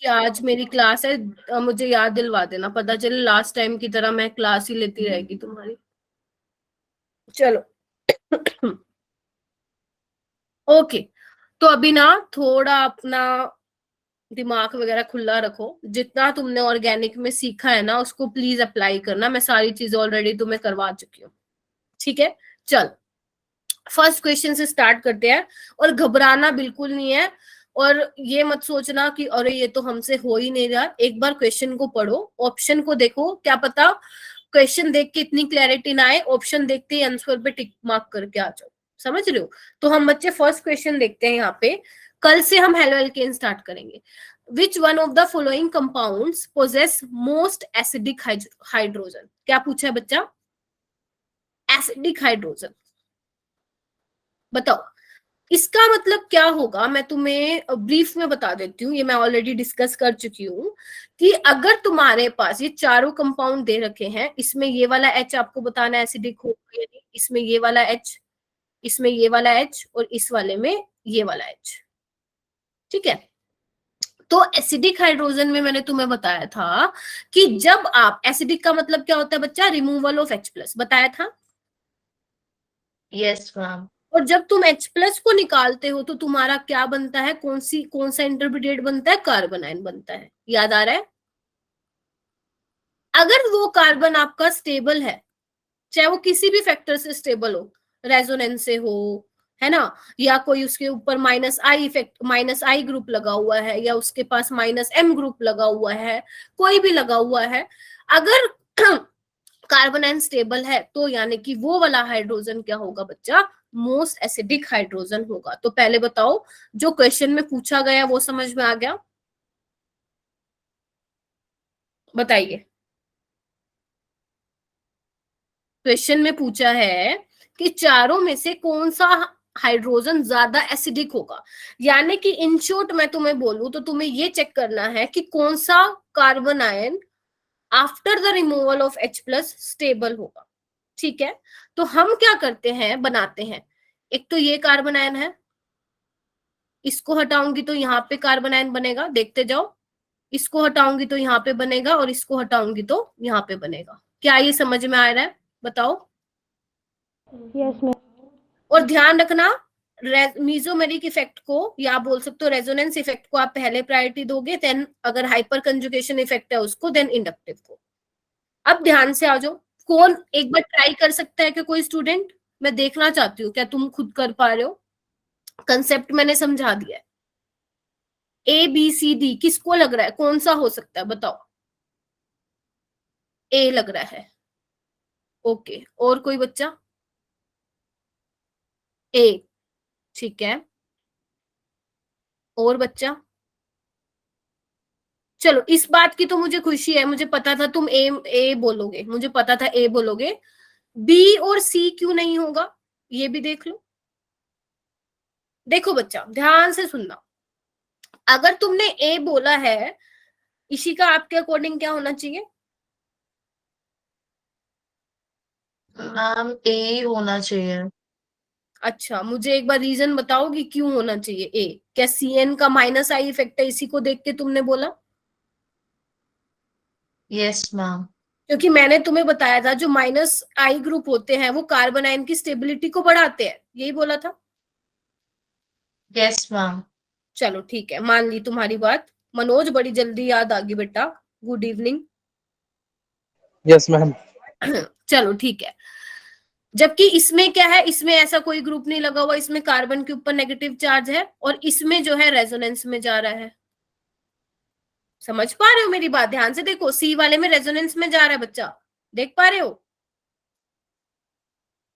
कि आज मेरी क्लास है, मुझे याद दिलवा देना, पता चले लास्ट टाइम की तरह मैं क्लास ही लेती रहेगी तुम्हारी। चलो ओके, तो अभी ना थोड़ा अपना दिमाग वगैरह खुला रखो, जितना तुमने ऑर्गेनिक में सीखा है ना उसको प्लीज अप्लाई करना, मैं सारी चीजें ऑलरेडी तुम्हें करवा चुकी हूँ, ठीक है। चल फर्स्ट क्वेश्चन से स्टार्ट करते हैं, और घबराना बिल्कुल नहीं है, और ये मत सोचना कि अरे ये तो हमसे हो ही नहीं रहा। एक बार क्वेश्चन को पढ़ो, ऑप्शन को देखो, क्या पता क्वेश्चन देख के इतनी क्लैरिटी ना आए, ऑप्शन देखते ही आंसर पे टिक मार्क करके आ जाओ, समझ रहे हो। तो हम बच्चे फर्स्ट क्वेश्चन देखते हैं यहाँ पे, कल से हम हेलो एल्केन स्टार्ट करेंगे। Which one of the following compounds possess most acidic hydrogen, क्या पूछा है बच्चा, एसिडिक हाइड्रोजन, बताओ इसका मतलब क्या होगा। मैं तुम्हें ब्रीफ में बता देती हूँ, ये मैं ऑलरेडी डिस्कस कर चुकी हूँ, कि अगर तुम्हारे पास ये चारों कंपाउंड दे रखे हैं, इसमें ये वाला H आपको बताना है एसिडिक होगा या नहीं, इसमें ये वाला H, इसमें ये वाला H, और इस वाले में ये वाला H, ठीक है। तो एसिडिक हाइड्रोजन में मैंने तुम्हें बताया था कि जब आप, एसिडिक का मतलब क्या होता है बच्चा, रिमूवल ऑफ H+, बताया था। Yes ma'am. और जब तुम H+ को निकालते हो तो तुम्हारा क्या बनता है, कौन सा इंटरमीडिएट बनता है, कार्बन आयन बनता है, याद आ रहा है। अगर वो कार्बन आपका स्टेबल है, चाहे वो किसी भी फैक्टर से स्टेबल हो, रेजोनेंस से हो, है ना, या कोई उसके ऊपर माइनस आई ग्रुप लगा हुआ है, या उसके पास -M ग्रुप लगा हुआ है, कोई भी लगा हुआ है, अगर कार्बन आयन स्टेबल है तो यानी कि वो वाला हाइड्रोजन क्या होगा बच्चा, मोस्ट एसिडिक हाइड्रोजन होगा। तो पहले बताओ जो क्वेश्चन में पूछा गया वो समझ में आ गया, बताइए। क्वेश्चन में पूछा है कि चारों में से कौन सा हाइड्रोजन ज्यादा एसिडिक होगा, यानी कि इन शॉर्ट मैं तुम्हें बोलूं तो तुम्हें ये चेक करना है कि कौन सा carbon ion after the removal of H+ stable होगा, ठीक है। तो हम क्या करते हैं, बनाते हैं, एक तो ये कार्बन आयन है, इसको हटाऊंगी तो यहाँ पे कार्बन आयन बनेगा, देखते जाओ, इसको हटाऊंगी तो यहाँ पे बनेगा, और इसको हटाऊंगी तो यहाँ पे बनेगा। क्या ये समझ में आ रहा है, बताओ। Yes ma'am. और ध्यान रखना, मीजोमेरिक इफेक्ट को, या आप बोल सकते हो रेजोनेंस इफेक्ट को आप पहले प्रायोरिटी दोगे, देन अगर हाइपर कंजुगेशन इफेक्ट है उसको, देन इंडक्टिव को। अब ध्यान से आ जाओ, कौन एक बार ट्राई कर सकता है कि कोई स्टूडेंट, मैं देखना चाहती हूँ क्या तुम खुद कर पा रहे हो, कंसेप्ट मैंने समझा दिया है। ABCD किसको लग रहा है, कौन सा हो सकता है, बताओ। A लग रहा है, ओके, और कोई बच्चा, A, ठीक है, और बच्चा, चलो इस बात की तो मुझे खुशी है, मुझे पता था तुम ए बोलोगे, मुझे पता था ए बोलोगे, बी और सी क्यों नहीं होगा, ये भी देख लो। देखो बच्चा ध्यान से सुनना, अगर तुमने ए बोला है, इसी का आपके अकॉर्डिंग क्या होना चाहिए, मैम ए होना चाहिए। अच्छा मुझे एक बार रीजन बताओगी क्यों होना चाहिए ए, क्या CN का -I इफेक्ट है इसी को देख के तुमने बोला, यस मैम। क्योंकि मैंने तुम्हें बताया था जो -I ग्रुप होते हैं वो कार्बन आयन की स्टेबिलिटी को बढ़ाते हैं, यही बोला था। Yes ma'am. चलो ठीक है, मान ली तुम्हारी बात। मनोज बड़ी जल्दी याद आ गई बेटा, गुड इवनिंग। Yes ma'am. चलो ठीक है, जबकि इसमें क्या है, इसमें ऐसा कोई ग्रुप नहीं लगा हुआ, इसमें कार्बन के ऊपर नेगेटिव चार्ज है, और इसमें जो है रेजोनेंस में जा रहा है, समझ पा रहे हो मेरी बात, ध्यान से देखो, सी वाले में रेजोनेंस में जा रहा है बच्चा, देख पा रहे हो।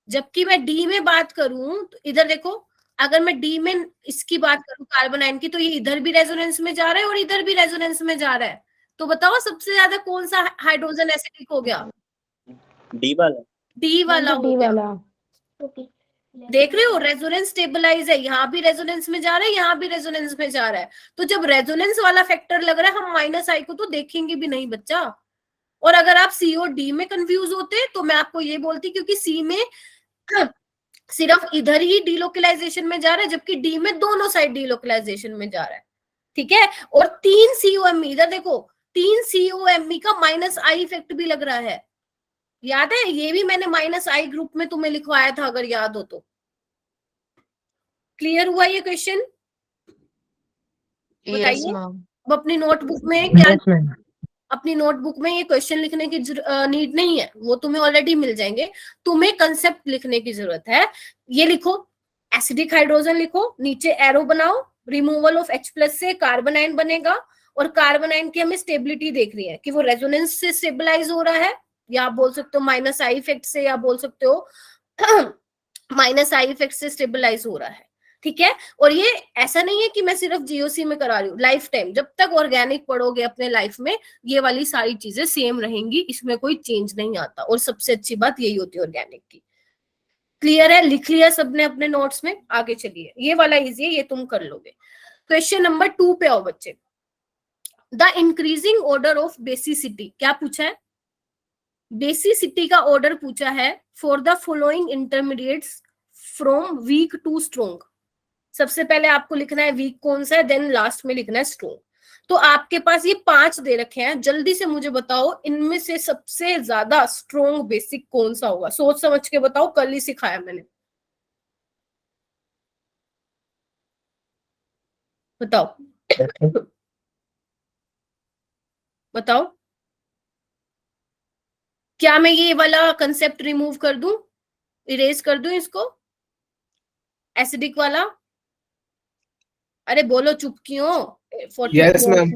जबकि मैं डी में बात करूं तो इधर देखो, अगर मैं डी में इसकी बात करूं कार्बन आयन की, तो ये इधर भी रेजोनेंस में जा रहा है और इधर भी रेजोनेंस में जा रहा है। तो बताओ सबसे ज्यादा कौन सा हाइड्रोजन एसिडिक हो गया, डी वाला। डी वाला हो डी गया। वाला। देख रहे हो, रेजोनेंस स्टेबलाइज है, यहाँ भी रेजोनेंस में जा रहा है, यहाँ भी रेजोनेंस में जा रहा है। तो जब रेजोनेंस वाला फैक्टर लग रहा है, हम -I को तो देखेंगे भी नहीं बच्चा। और अगर आप सी और डी में कंफ्यूज होते तो मैं आपको ये बोलती, क्योंकि सी में सिर्फ इधर ही डीलोकलाइजेशन में जा रहा है, जबकि डी में दोनों साइड डीलोकलाइजेशन में जा रहा है। ठीक है। और 3 COMe, इधर देखो 3 COMe का -I इफेक्ट भी लग रहा है, याद है? ये भी मैंने -I ग्रुप में तुम्हें लिखवाया था, अगर याद हो तो। क्लियर हुआ ये क्वेश्चन? Yes, बताइए। ma'am. अब अपनी नोटबुक में क्या, Yes, ma'am. अपनी नोटबुक में ये क्वेश्चन लिखने की नीड नहीं है, वो तुम्हें ऑलरेडी मिल जाएंगे। तुम्हें कंसेप्ट लिखने की जरूरत है। ये लिखो, एसिडिक हाइड्रोजन लिखो, नीचे एरो बनाओ, रिमूवल ऑफ H+ से कार्बन आयन बनेगा, और कार्बन आयन की हमें स्टेबिलिटी देखनी है कि वो रेजोनेंस से स्टेबलाइज हो रहा है, या आप बोल सकते हो -I इफेक्ट से, या बोल सकते हो -I इफेक्ट से स्टेबलाइज हो रहा है। ठीक है। और ये ऐसा नहीं है कि मैं सिर्फ GOC में करा रही हूँ, लाइफ टाइम जब तक ऑर्गेनिक पढ़ोगे अपने लाइफ में, ये वाली सारी चीजें सेम रहेंगी, इसमें कोई चेंज नहीं आता। और सबसे अच्छी बात यही होती है ऑर्गेनिक की। क्लियर है? लिख लिया सबने अपने नोट्स में? आगे चलिए, ये वाला इजी है, ये तुम कर लोगे। क्वेश्चन नंबर 2 पे आओ बच्चे। The increasing order of basicity, क्या पूछा है? बेसिसिटी का ऑर्डर पूछा है for the following intermediates from weak to strong. सबसे पहले आपको लिखना है वीक कौन सा है, देन लास्ट में लिखना है स्ट्रॉन्ग। तो आपके पास ये 5 दे रखे हैं, जल्दी से मुझे बताओ इनमें से सबसे ज्यादा स्ट्रॉन्ग बेसिक कौन सा होगा? सोच समझ के बताओ, कल ही सिखाया मैंने। बताओ बताओ, क्या मैं ये वाला कंसेप्ट रिमूव कर दूं, इरेज कर दूं इसको, एसिडिक वाला? अरे बोलो, चुप क्यों? 44 Yes, ma'am.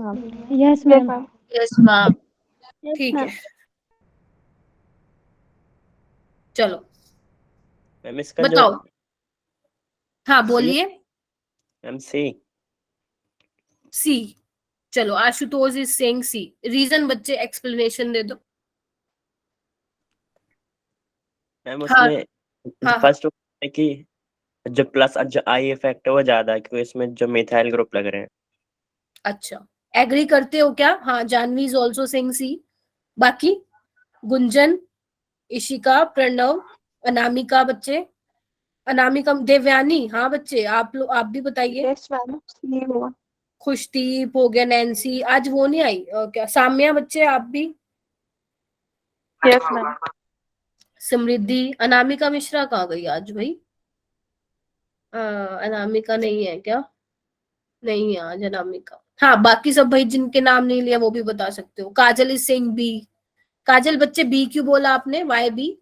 Yes, ma'am. Yes, ma'am. ठीक है, चलो मैम इसका जो बताओ। हाँ बोलिए। Ma'am C. सी, चलो Ashutosh is saying C. Reason बच्चे एक्सप्लेनेशन दे दो। मैम हाँ उसमें हाँ फर्स्ट है कि जो प्लस जो आई इफेक्ट है वो ज्यादा है, क्योंकि इसमें जो मिथाइल ग्रुप लग रहे हैं। अच्छा, एग्री करते हो क्या? हाँ, जानवी इज ऑल्सो सेइंग सी। बाकी गुंजन, इशिका, प्रणव, अनामिका बच्चे, अनामिका, देवयानी, हाँ बच्चे आप भी बताइए। Yes, ma'am. See you. Khushdeep हो गया, नैन्सी, आज वो नहीं आई क्या? साम्या बच्चे आप भी? Yes, ma'am. समृद्धि, अनामिका मिश्रा कहाँ गई आज भाई? अनामिका नहीं है क्या? नहीं है आज अनामिका। हाँ, बाकी सब भाई जिनके नाम नहीं लिया वो भी बता सकते हो। Kajal is saying B. Kajal बच्चे बी क्यों बोला आपने? Why B?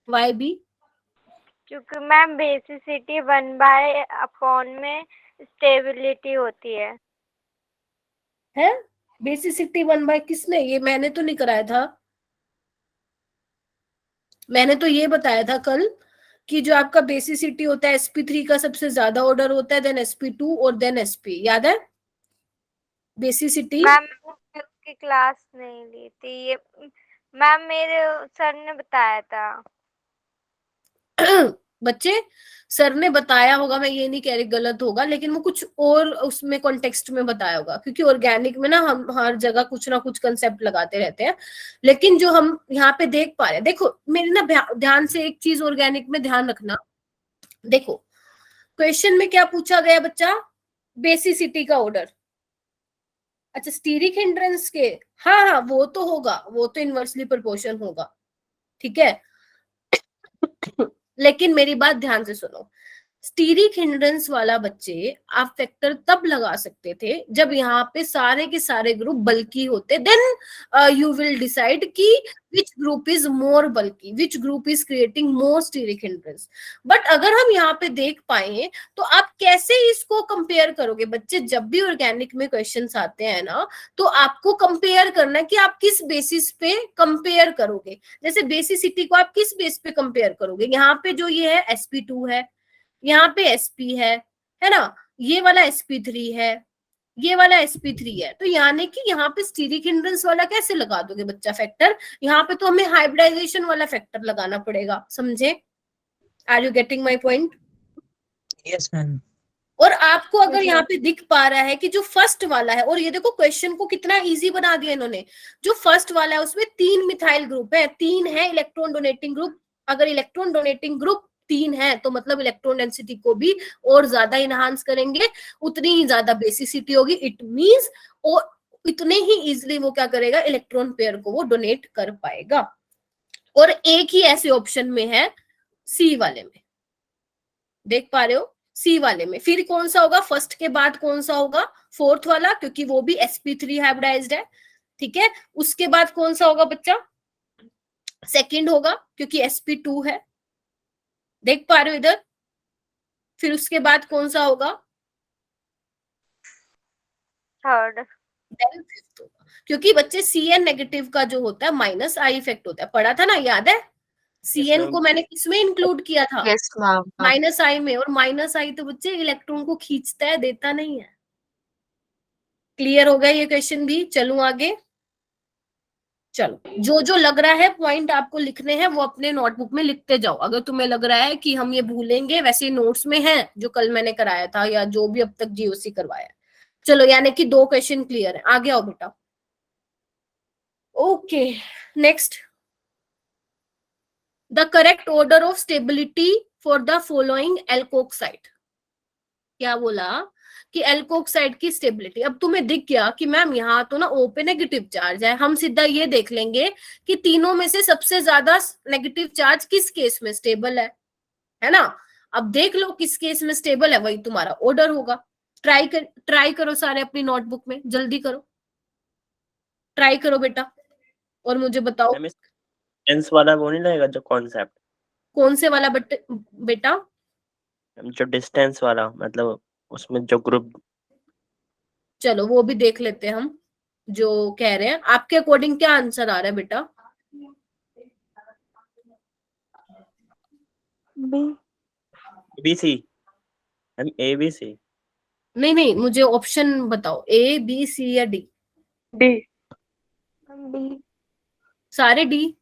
Why B? क्योंकि मैम बेसिसिटी 1/अपॉन में स्टेबिलिटी होती है। बेसिसिटी 1/, किसने? ये मैंने तो नहीं कराया था। मैंने तो ये बताया था कल कि जो आपका बेसिसिटी होता है sp3 का सबसे ज्यादा ऑर्डर होता है, देन sp2 और देन sp। याद है बेसिसिटी? मैम उसकी क्लास नहीं ली थी ये, मैम मेरे सर ने बताया था। बच्चे सर ने बताया होगा, मैं ये नहीं कह रही गलत होगा, लेकिन वो कुछ और उसमें कॉन्टेक्स्ट में बताया होगा, क्योंकि ऑर्गेनिक में ना हम हर जगह कुछ ना कुछ कंसेप्ट लगाते रहते हैं। लेकिन जो हम यहाँ पे देख पा रहे हैं, देखो मेरे ना ध्यान से एक चीज ऑर्गेनिक में ध्यान रखना। देखो क्वेश्चन में क्या पूछा गया बच्चा? बेसिसिटी का ऑर्डर। अच्छा, स्टीरिक हिंड्रेंस के, हाँ हाँ वो तो होगा, वो तो इनवर्सली प्रोपोर्शन होगा, ठीक है। लेकिन मेरी बात ध्यान से सुनो, स्टीरिक हिंड्रेंस वाला बच्चे आप फैक्टर तब लगा सकते थे जब यहाँ पे सारे के सारे ग्रुप बल्की होते, देन यू विल डिसाइड कि which group is more bulky, which group is creating more steric hindrance. But अगर हम यहाँ पे देख पाए तो आप कैसे इसको कंपेयर करोगे बच्चे? जब भी ऑर्गेनिक में क्वेश्चंस आते हैं ना, तो आपको कंपेयर करना है कि आप किस बेसिस पे कंपेयर करोगे। जैसे बेसिसिटी को आप किस बेस पे कंपेयर करोगे? यहाँ पे जो ये है sp2 है, यहाँ पे sp है ना, ये वाला sp3 है, ये वाला sp3 है, तो यानी कि यहाँ पे स्टीरिक हिंड्रेंस वाला कैसे लगा दोगे बच्चा फैक्टर? यहाँ पे तो हमें हाइब्रिडाइजेशन वाला फैक्टर लगाना पड़ेगा, समझे? Are you getting my point? Yes ma'am. और आपको अगर यहाँ पे दिख पा रहा है कि जो फर्स्ट वाला है, और ये देखो क्वेश्चन को कितना इजी बना दिया इन्होंने, जो फर्स्ट वाला है उसमें 3 मिथाइल ग्रुप है, 3 है इलेक्ट्रॉन डोनेटिंग ग्रुप। अगर इलेक्ट्रॉन डोनेटिंग ग्रुप 3 है तो मतलब इलेक्ट्रॉन डेंसिटी को भी और ज्यादा इनहांस करेंगे, उतनी ही ज्यादा बेसिसिटी होगी। इट मींस और इतने ही इजिली वो क्या करेगा, इलेक्ट्रॉन पेयर को वो डोनेट कर पाएगा। और एक ही ऐसे ऑप्शन में है सी वाले में, देख पा रहे हो, सी वाले में। फिर कौन सा होगा, फर्स्ट के बाद कौन सा होगा, फोर्थ वाला, क्योंकि वो भी sp3 हाइब्रिडाइज्ड है, ठीक है। उसके बाद कौन सा होगा बच्चा, सेकंड होगा क्योंकि sp2 है, देख पा रहे हो इधर। फिर उसके बाद कौन सा होगा, थर्ड। देन फिफ्थ होगा, क्योंकि बच्चे Cn नेगेटिव का जो होता है माइनस आई इफेक्ट होता है, पढ़ा था ना, याद है। Cn ma'am. को मैंने किसमें इंक्लूड किया था, Yes, ma'am. माइनस आई में। और माइनस आई तो बच्चे इलेक्ट्रॉन को खींचता है, देता नहीं है। क्लियर हो गया ये क्वेश्चन भी। चलूं आगे, चलो जो जो लग रहा है पॉइंट आपको लिखने हैं वो अपने नोटबुक में लिखते जाओ। अगर तुम्हें लग रहा है कि हम ये भूलेंगे, वैसे नोट्स में है जो कल मैंने कराया था या जो भी अब तक जीओसी करवाया। चलो यानी कि 2 क्वेश्चन क्लियर है, आगे आओ बेटा। Okay, next, the correct order of stability for the following alkoxide. क्या बोला कि एल्कोक्साइड की स्टेबिलिटी। अब तुम्हें दिख गया कि मैम यहाँ तो ना O पे नेगेटिव चार्ज है, हम सीधा ये देख लेंगे कि तीनों में से सबसे ज्यादा नेगेटिव चार्ज किस केस में स्टेबल है ना। अब देख लो किस केस में स्टेबल है, वही तुम्हारा ऑर्डर होगा। ट्राई करो सारे अपनी नोटबुक में, जल्दी करो, ट्राई करो बेटा और मुझे बताओ। मैम डिस्टेंस वाला वो नहीं लगेगा जो कॉन्सेप्ट, कौन से वाला बेटा, जो डिस्टेंस वाला, मतलब उसमें जो ग्रुप। चलो वो भी देख लेते हैं हम जो कह रहे हैं। आपके अकॉर्डिंग क्या आंसर आ रहा है बेटा, B. ABC, ma'am ABC। नहीं नहीं, मुझे ऑप्शन बताओ, A B C या D। D. B. सारे डी।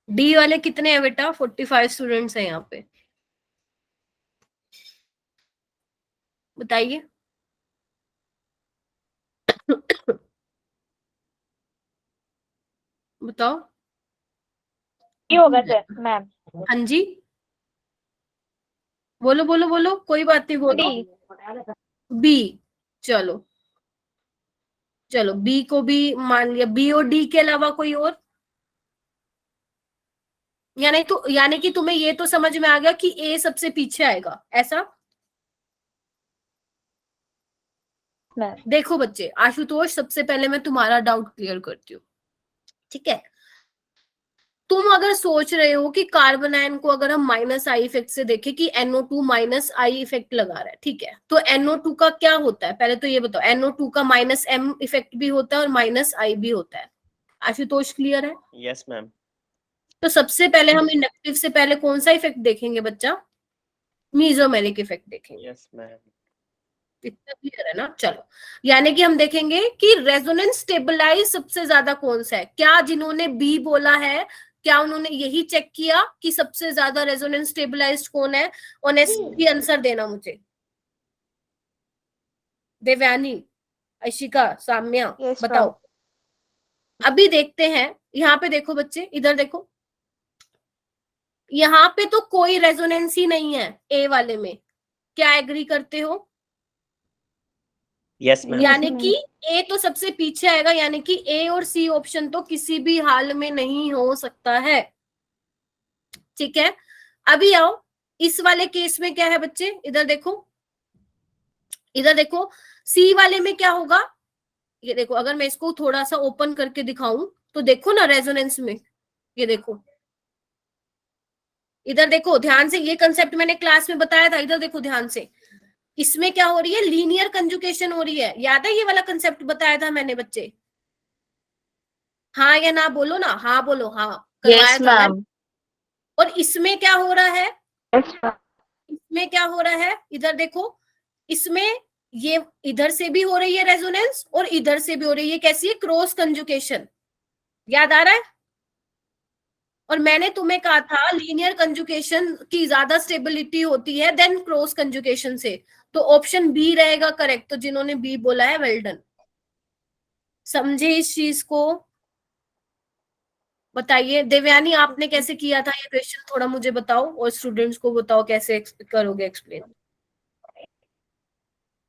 डी वाले कितने हैं बेटा, 45 स्टूडेंट्स हैं यहाँ पे, बताइए। बताओ। ये होगा सर मैम। हाँ जी, बोलो बोलो बोलो, कोई बात नहीं, बोलो। D. बी, चलो चलो बी को भी मान लिया। बी और डी के अलावा कोई और, यानी कि तुम्हें ये तो समझ में आ गया कि ए सबसे पीछे आएगा, ऐसा। मैम। देखो बच्चे, आशुतोष सबसे पहले मैं तुम्हारा डाउट क्लियर करती हूँ, ठीक है। तुम अगर सोच रहे हो कि कार्बन आयन को अगर हम माइनस आई इफेक्ट से देखें कि NO2 माइनस आई इफेक्ट लगा रहा है, ठीक है, तो NO2 का क्या होता है, पहले तो ये बताओ। NO2 का माइनस M इफेक्ट भी होता है और माइनस आई भी होता है। आशुतोष क्लियर है? Yes ma'am. तो सबसे पहले हम इंडक्टिव से पहले कौन सा इफेक्ट देखेंगे बच्चा, मीजोमेरिक इफेक्ट देखेंगे। Yes ma'am. इतना क्लियर है ना। चलो यानी कि हम देखेंगे कि रेजोनेंस स्टेबलाइज सबसे ज्यादा कौन सा है। क्या जिन्होंने बी बोला है, क्या उन्होंने यही चेक किया कि सबसे ज्यादा रेजोनेंस स्टेबलाइज्ड कौन है? ऑनेस्टली आंसर देना मुझे। देवयानी, अशिका, साम्या, Yes, बताओ। ma'am. अभी देखते हैं, यहाँ पे देखो बच्चे, इधर देखो, यहाँ पे तो कोई रेजोनेंस ही नहीं है ए वाले में। क्या एग्री करते हो? Yes ma'am. यानी कि ए तो सबसे पीछे आएगा, यानी कि ए और सी ऑप्शन तो किसी भी हाल में नहीं हो सकता है, ठीक है। अभी आओ इस वाले केस में क्या है बच्चे, इधर देखो, इधर देखो, सी वाले में क्या होगा। ये देखो, अगर मैं इसको थोड़ा सा ओपन करके दिखाऊं तो देखो ना रेजोनेंस में, ये देखो, इधर देखो ध्यान से, ये कंसेप्ट मैंने क्लास में बताया था, इधर देखो ध्यान से। इसमें क्या हो रही है, लीनियर कंजुगेशन हो रही है। याद है ये वाला कंसेप्ट बताया था मैंने बच्चे? हाँ या ना बोलो ना, हाँ बोलो, हाँ करवाया Yes, था मैंने। ma'am. और इसमें क्या हो रहा है, Yes, ma'am. इसमें क्या हो रहा है, इधर देखो, इसमें ये इधर से भी हो रही है रेजोनेंस और इधर से भी हो रही है। कैसी है, क्रॉस कंजुगेशन। याद आ रहा है? और मैंने तुम्हें कहा था लीनियर कंजुगेशन की ज्यादा स्टेबिलिटी होती है देन क्रॉस कंजुगेशन से। तो ऑप्शन बी रहेगा करेक्ट। तो जिन्होंने बी बोला है वेल डन। समझे इस चीज को? बताइए देवयानी, आपने कैसे किया था ये क्वेश्चन, थोड़ा मुझे बताओ और स्टूडेंट्स को बताओ कैसे करोगे एक्सप्लेन।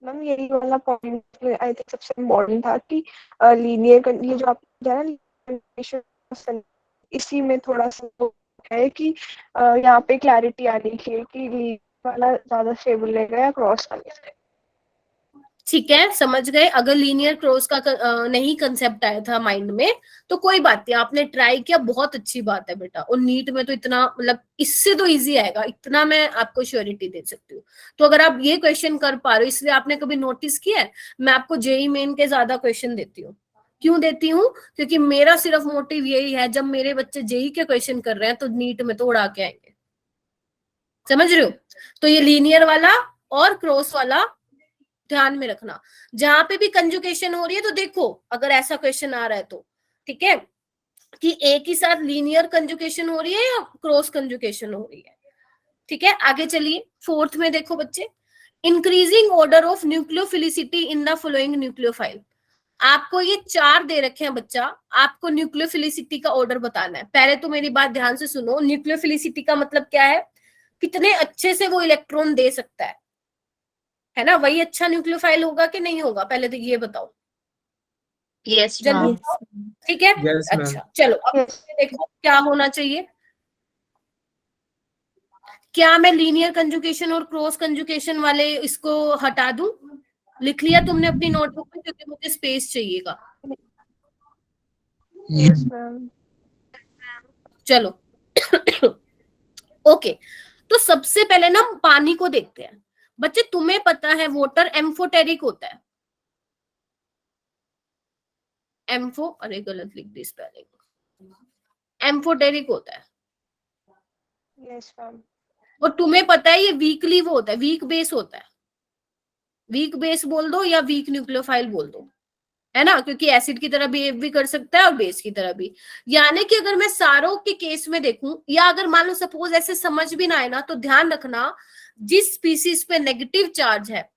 मैम यही वाला पॉइंट आई थिंक सबसे इम्पोर्टेंट था कि लीनियर ये जो आप कह रहे हैं इसी में थोड़ा सा वो है कि यहाँ पे क्लैरिटी आनी चाहिए कि लीनियर वाला ज्यादा स्टेबल रहेगा या क्रॉस वाला। ठीक है, समझ गए। अगर लीनियर क्रॉस का नहीं कंसेप्ट आया था माइंड में तो कोई बात नहीं, आपने ट्राई किया, बहुत अच्छी बात है बेटा। और नीट में तो इतना मतलब इससे तो इजी आएगा, इतना मैं आपको श्योरिटी दे सकती हूँ। तो अगर आप ये क्वेश्चन कर पा रहे हो, इसलिए आपने कभी नोटिस किया है मैं आपको जेई मेन के ज्यादा क्वेश्चन देती हूँ। क्यों देती हूँ? क्योंकि मेरा सिर्फ मोटिव यही है, जब मेरे बच्चे जेई के क्वेश्चन कर रहे हैं तो नीट में तो उड़ा के आएंगे। समझ रहे हो? तो ये लीनियर वाला और क्रॉस वाला ध्यान में रखना। जहां पे भी कंजुगेशन हो रही है तो देखो, अगर ऐसा क्वेश्चन आ रहा है तो ठीक है कि एक ही साथ लीनियर कंजुगेशन हो रही है या क्रॉस कंजुगेशन हो रही है। ठीक है, आगे चलिए। फोर्थ में देखो बच्चे, increasing order of nucleophilicity in the following nucleophile. आपको ये 4 दे रखे हैं बच्चा, आपको न्यूक्लियोफिलिसिटी का ऑर्डर बताना है। पहले तो मेरी बात ध्यान से सुनो, न्यूक्लियोफिलिसिटी का मतलब क्या है? कितने अच्छे से वो इलेक्ट्रॉन दे सकता है ना? वही अच्छा न्यूक्लियोफाइल होगा कि नहीं होगा, पहले तो ये बताओ यस जल्दी। मैम। ठीक है, Yes, ma'am. अच्छा चलो अब Yes. देखो क्या होना चाहिए। क्या मैं लीनियर कंजुगेशन और क्रॉस कंजुगेशन वाले इसको हटा दूं? लिख लिया तुमने अपनी नोटबुक में? क्योंकि मुझे स्पेस चाहिएगा। Yes ma'am. चलो ओके, तो सबसे पहले ना पानी को देखते हैं। बच्चे तुम्हें पता है वाटर एम्फोटेरिक होता है। एम्फो, अरे गलत लिख दी स्पेलिंग, एम्फोटेरिक होता है। Yes ma'am. और तुम्हें पता है ये वीकली वो होता है, वीक बेस होता है। वीक बेस बोल दो या वीक न्यूक्लियोफाइल बोल दो, है ना? क्योंकि एसिड की तरह बिहेव भी कर सकता है और बेस की तरह भी। यानी कि अगर मैं सारों के केस में देखूं, या अगर मान लो सपोज ऐसे समझ भी ना आए ना, तो ध्यान रखना जिस स्पीसीज पे नेगेटिव चार्ज है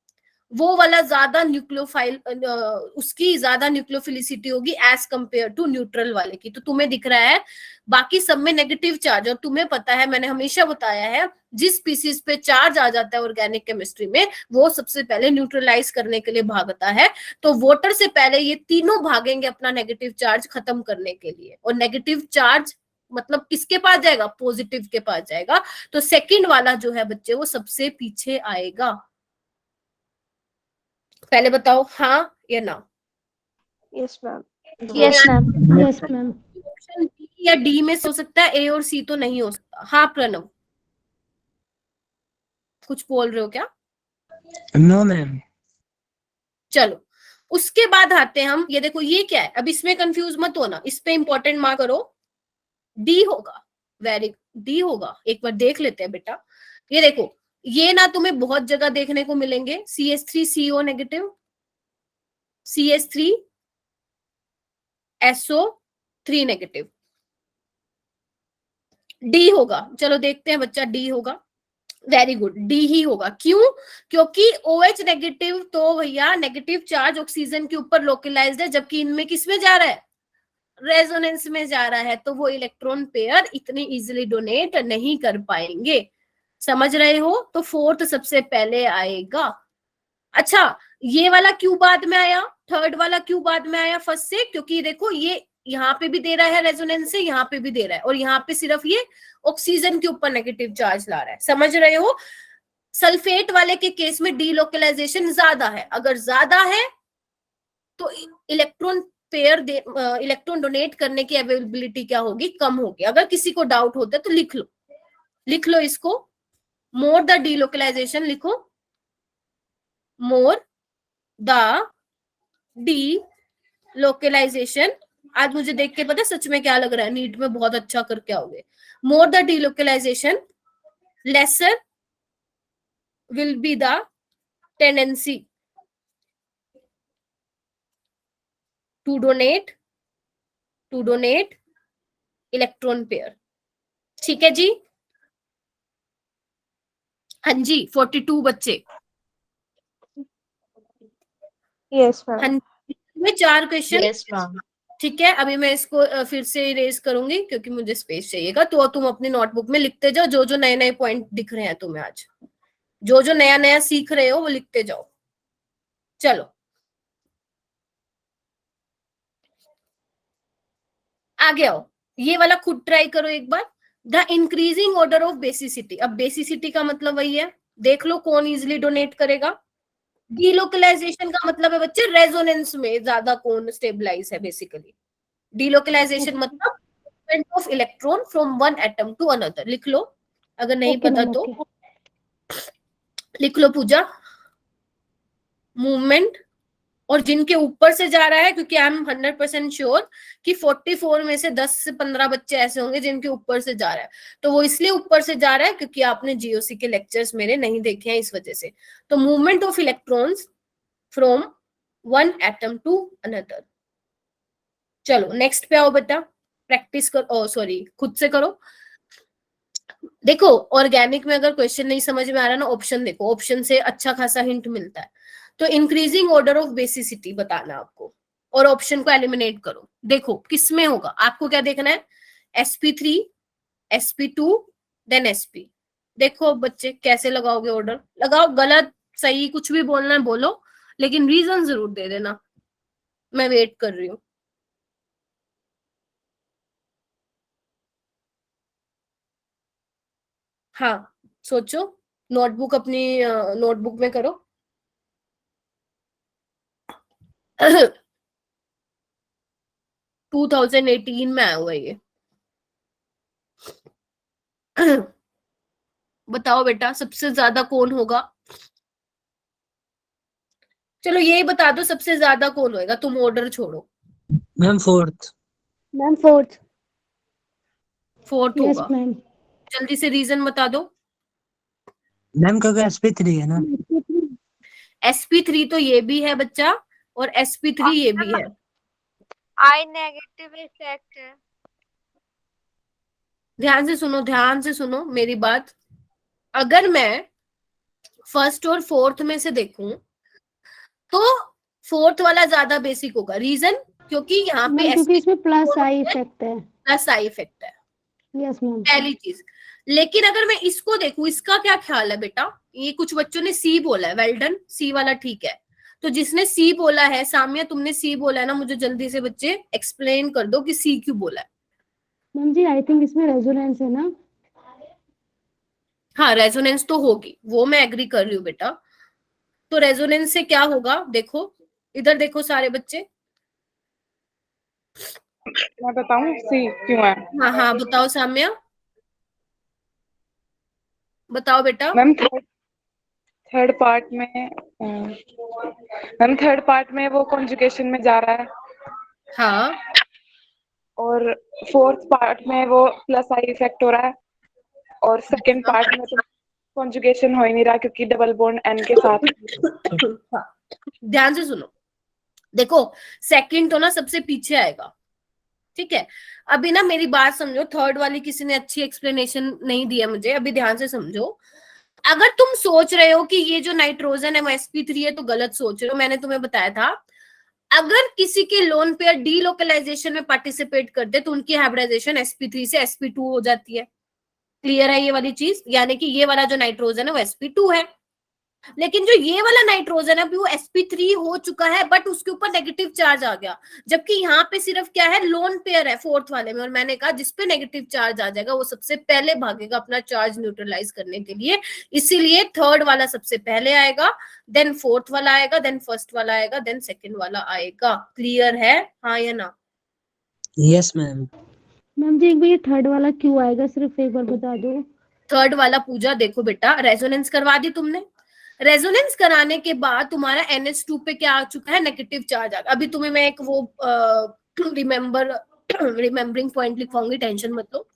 वो वाला ज्यादा न्यूक्लियोफाइल, उसकी ज्यादा न्यूक्लियोफिलिसिटी होगी एज कंपेयर टू न्यूट्रल वाले की। तो तुम्हें दिख रहा है बाकी सब में नेगेटिव चार्ज, और तुम्हें पता है मैंने हमेशा बताया है जिस स्पीसीज पे चार्ज आ जाता है ऑर्गेनिक केमिस्ट्री में वो सबसे पहले न्यूट्रलाइज करने के लिए भागता है। तो वाटर से पहले ये तीनों भागेंगे अपना नेगेटिव चार्ज खत्म करने के लिए, और नेगेटिव चार्ज मतलब किसके पास जाएगा? पॉजिटिव के पास जाएगा। तो सेकंड वाला जो है बच्चे वो सबसे पीछे आएगा। पहले बताओ हाँ या ना। Yes ma'am. Yes ma'am. Yes ma'am. Option B या डी में से हो सकता है, ए और सी तो नहीं हो सकता। हाँ प्रणव, कुछ बोल रहे हो क्या? No, ma'am. चलो उसके बाद आते हैं हम, ये देखो ये क्या है, अब इसमें कंफ्यूज मत होना, इस पे इंपॉर्टेंट मार्क करो। डी होगा, वेरी डी होगा, एक बार देख लेते हैं बेटा। ये देखो, ये ना तुम्हें बहुत जगह देखने को मिलेंगे, CH3CO negative, CH3SO3 negative. D होगा, चलो देखते हैं बच्चा, डी होगा। वेरी गुड, डी ही होगा। क्यों? क्योंकि OH नेगेटिव तो भैया नेगेटिव चार्ज ऑक्सीजन के ऊपर लोकलाइज्ड है, जबकि इनमें किसमें जा रहा है? रेजोनेंस में जा रहा है। तो वो इलेक्ट्रॉन पेयर इतनी इजीली डोनेट नहीं कर पाएंगे। समझ रहे हो? तो फोर्थ सबसे पहले आएगा। अच्छा, ये वाला क्यों बाद में आया? थर्ड वाला क्यों बाद में आया फर्स्ट से? क्योंकि देखो ये यहाँ पे भी दे रहा है रेजोनेंस से, यहाँ पे भी दे रहा है, और यहाँ पे सिर्फ ये ऑक्सीजन के ऊपर नेगेटिव चार्ज ला रहा है। समझ रहे हो? सल्फेट वाले के केस में डीलोकलाइजेशन ज्यादा है, अगर ज्यादा है तो इलेक्ट्रॉन पेयर इलेक्ट्रॉन डोनेट करने की अवेलेबिलिटी क्या होगी? कम होगी। अगर किसी को डाउट होता है तो लिख लो इसको, मोर द डीलोकलाइजेशन लिखो, मोर द डी लोकलाइजेशन। आज मुझे देख के पता है सच में क्या लग रहा है, नीट में बहुत अच्छा करके आओगे। More the delocalisation lesser will be the tendency to donate electron pair. ठीक है जी? हाँ जी, 42 बच्चे। यस हाँ मैम। जी, में 4 क्वेश्चन। Yes ma'am. ठीक है, अभी मैं इसको फिर से इरेज करूंगी क्योंकि मुझे स्पेस चाहिएगा। तो तुम अपनी नोटबुक में लिखते जाओ जो जो नए नए पॉइंट दिख रहे हैं तुम्हें आज, जो जो नया नया सीख रहे हो वो लिखते जाओ। चलो आगे आओ, ये वाला खुद ट्राई करो एक बार। The increasing order of basicity. अब बेसिसिटी का मतलब वही है, देख लो कौन इजिली डोनेट करेगा। डीलोकलाइजेशन का मतलब है बच्चे रेजोनेंस में ज्यादा कौन स्टेबलाइज है बेसिकली। डीलोकलाइजेशन मतलब movement of electron from one atom to another. लिख लो अगर नहीं Okay, पता ma'am, तो okay. लिख लो पूजा, मूवमेंट। और जिनके ऊपर से जा रहा है, क्योंकि आई एम 100% श्योर कि 44 में से 10 से 15 बच्चे ऐसे होंगे जिनके ऊपर से जा रहा है। तो वो इसलिए ऊपर से जा रहा है क्योंकि आपने जीओसी के लेक्चर्स मेरे नहीं देखे हैं इस वजह से। तो movement of electrons from one atom to another. चलो नेक्स्ट पे आओ बेटा, प्रैक्टिस करो, सॉरी खुद से करो। देखो ऑर्गेनिक में अगर क्वेश्चन नहीं समझ में आ रहा ना, ऑप्शन देखो, ऑप्शन से अच्छा खासा हिंट मिलता है। तो इंक्रीजिंग ऑर्डर ऑफ बेसिसिटी बताना आपको और ऑप्शन को एलिमिनेट करो। देखो किसमें होगा, आपको क्या देखना है, sp3 sp2 देन sp। देखो बच्चे कैसे लगाओगे ऑर्डर, लगाओ, गलत सही कुछ भी बोलना है बोलो, लेकिन रीजन जरूर दे देना, मैं वेट कर रही हूँ। हाँ सोचो, नोटबुक अपनी नोटबुक में करो। 2018 में आया हुआ ये। बताओ बेटा सबसे ज्यादा कौन होगा, चलो यही बता दो सबसे ज्यादा कौन होएगा, तुम ऑर्डर छोड़ो। Ma'am fourth. Ma'am, fourth. Fourth Yes, होगा, ma'am. जल्दी से रीजन बता दो। मैम क्योंकि sp3 है ना। sp3 तो ये भी है बच्चा और sp3 ये भी है। आई नेगेटिव इफेक्ट है। ध्यान से सुनो मेरी बात। अगर मैं फर्स्ट और फोर्थ में से देखूं तो फोर्थ वाला ज्यादा बेसिक होगा। रीजन क्योंकि यहाँ पे मैम क्योंकि इसमें प्लस आई इफेक्ट है। प्लस आई इफेक्ट है, यस मैम। पहली चीज। लेकिन अगर मैं इसको देखूं, इसका क्या ख्याल है बेटा, ये कुछ बच्चों ने सी बोला है, वेल डन, सी वाला ठीक है। तो जिसने सी बोला है, सामिया तुमने सी बोला है ना, मुझे जल्दी से बच्चे एक्सप्लेन कर दो कि सी क्यों बोला है। मैम जी आई थिंक इसमें रेजोनेंस है ना। हाँ रेजोनेंस तो होगी, वो मैं एग्री कर रही हूँ बेटा। तो रेजोनेंस से क्या होगा, देखो इधर देखो सारे बच्चे। मैं बताऊं सी क्यों है? हाँ हाँ बताओ साम्या, बताओ बेटा। मैम थर्ड पार्ट में मैम थर्ड पार्ट में वो कॉन्जुगेशन में जा रहा है हाँ और फोर्थ पार्ट में वो प्लस आई इफेक्ट हो रहा है और सेकंड पार्ट में तो कॉन्जुगेशन हो ही नहीं रहा क्योंकि डबल बॉन्ड एन के साथ। हाँ, ध्यान से सुनो, देखो सेकंड तो ना सबसे पीछे आएगा, ठीक है। अभी ना मेरी बात समझो, थर्ड वाली किसी ने अच्छी एक्सप्लेनेशन नहीं दिया मुझे, अभी ध्यान से समझो। अगर तुम सोच रहे हो कि ये जो नाइट्रोजन है वो sp3 है तो गलत सोच रहे हो। मैंने तुम्हें बताया था अगर किसी के लोन पेयर डीलोकलाइजेशन में पार्टिसिपेट करते तो उनकी हाइब्रिडाइजेशन sp3 से sp2 हो जाती है। क्लियर है ये वाली चीज, यानी कि ये वाला जो नाइट्रोजन है वो sp2 है, लेकिन जो ये वाला नाइट्रोजन है अभी वो sp3 हो चुका है, बट उसके ऊपर नेगेटिव चार्ज आ गया। जबकि यहाँ पे सिर्फ क्या है, लोन पेयर है फोर्थ वाले में, और मैंने कहा जिसपे नेगेटिव चार्ज आ जाएगा वो सबसे पहले भागेगा अपना चार्ज न्यूट्रलाइज करने के लिए। इसीलिए थर्ड वाला सबसे पहले आएगा, देन फोर्थ वाला आएगा, देन फर्स्ट वाला आएगा, देन सेकेंड वाला आएगा। क्लियर है हाँ या ना? Yes ma'am. मैम जी एक बार ये थर्ड वाला क्यों आएगा, सिर्फ एक बार बता दो। थर्ड वाला पूजा देखो बेटा, रेजोनेंस करवा दी तुमने, रेजोनेंस कराने के बाद तुम्हारा NH2 पे क्या आ चुका है, नेगेटिव चार्ज आ गया। अभी तुम्हें मैं एक वो रिमेम्बरिंग पॉइंट लिखवाऊंगी, टेंशन मत लो।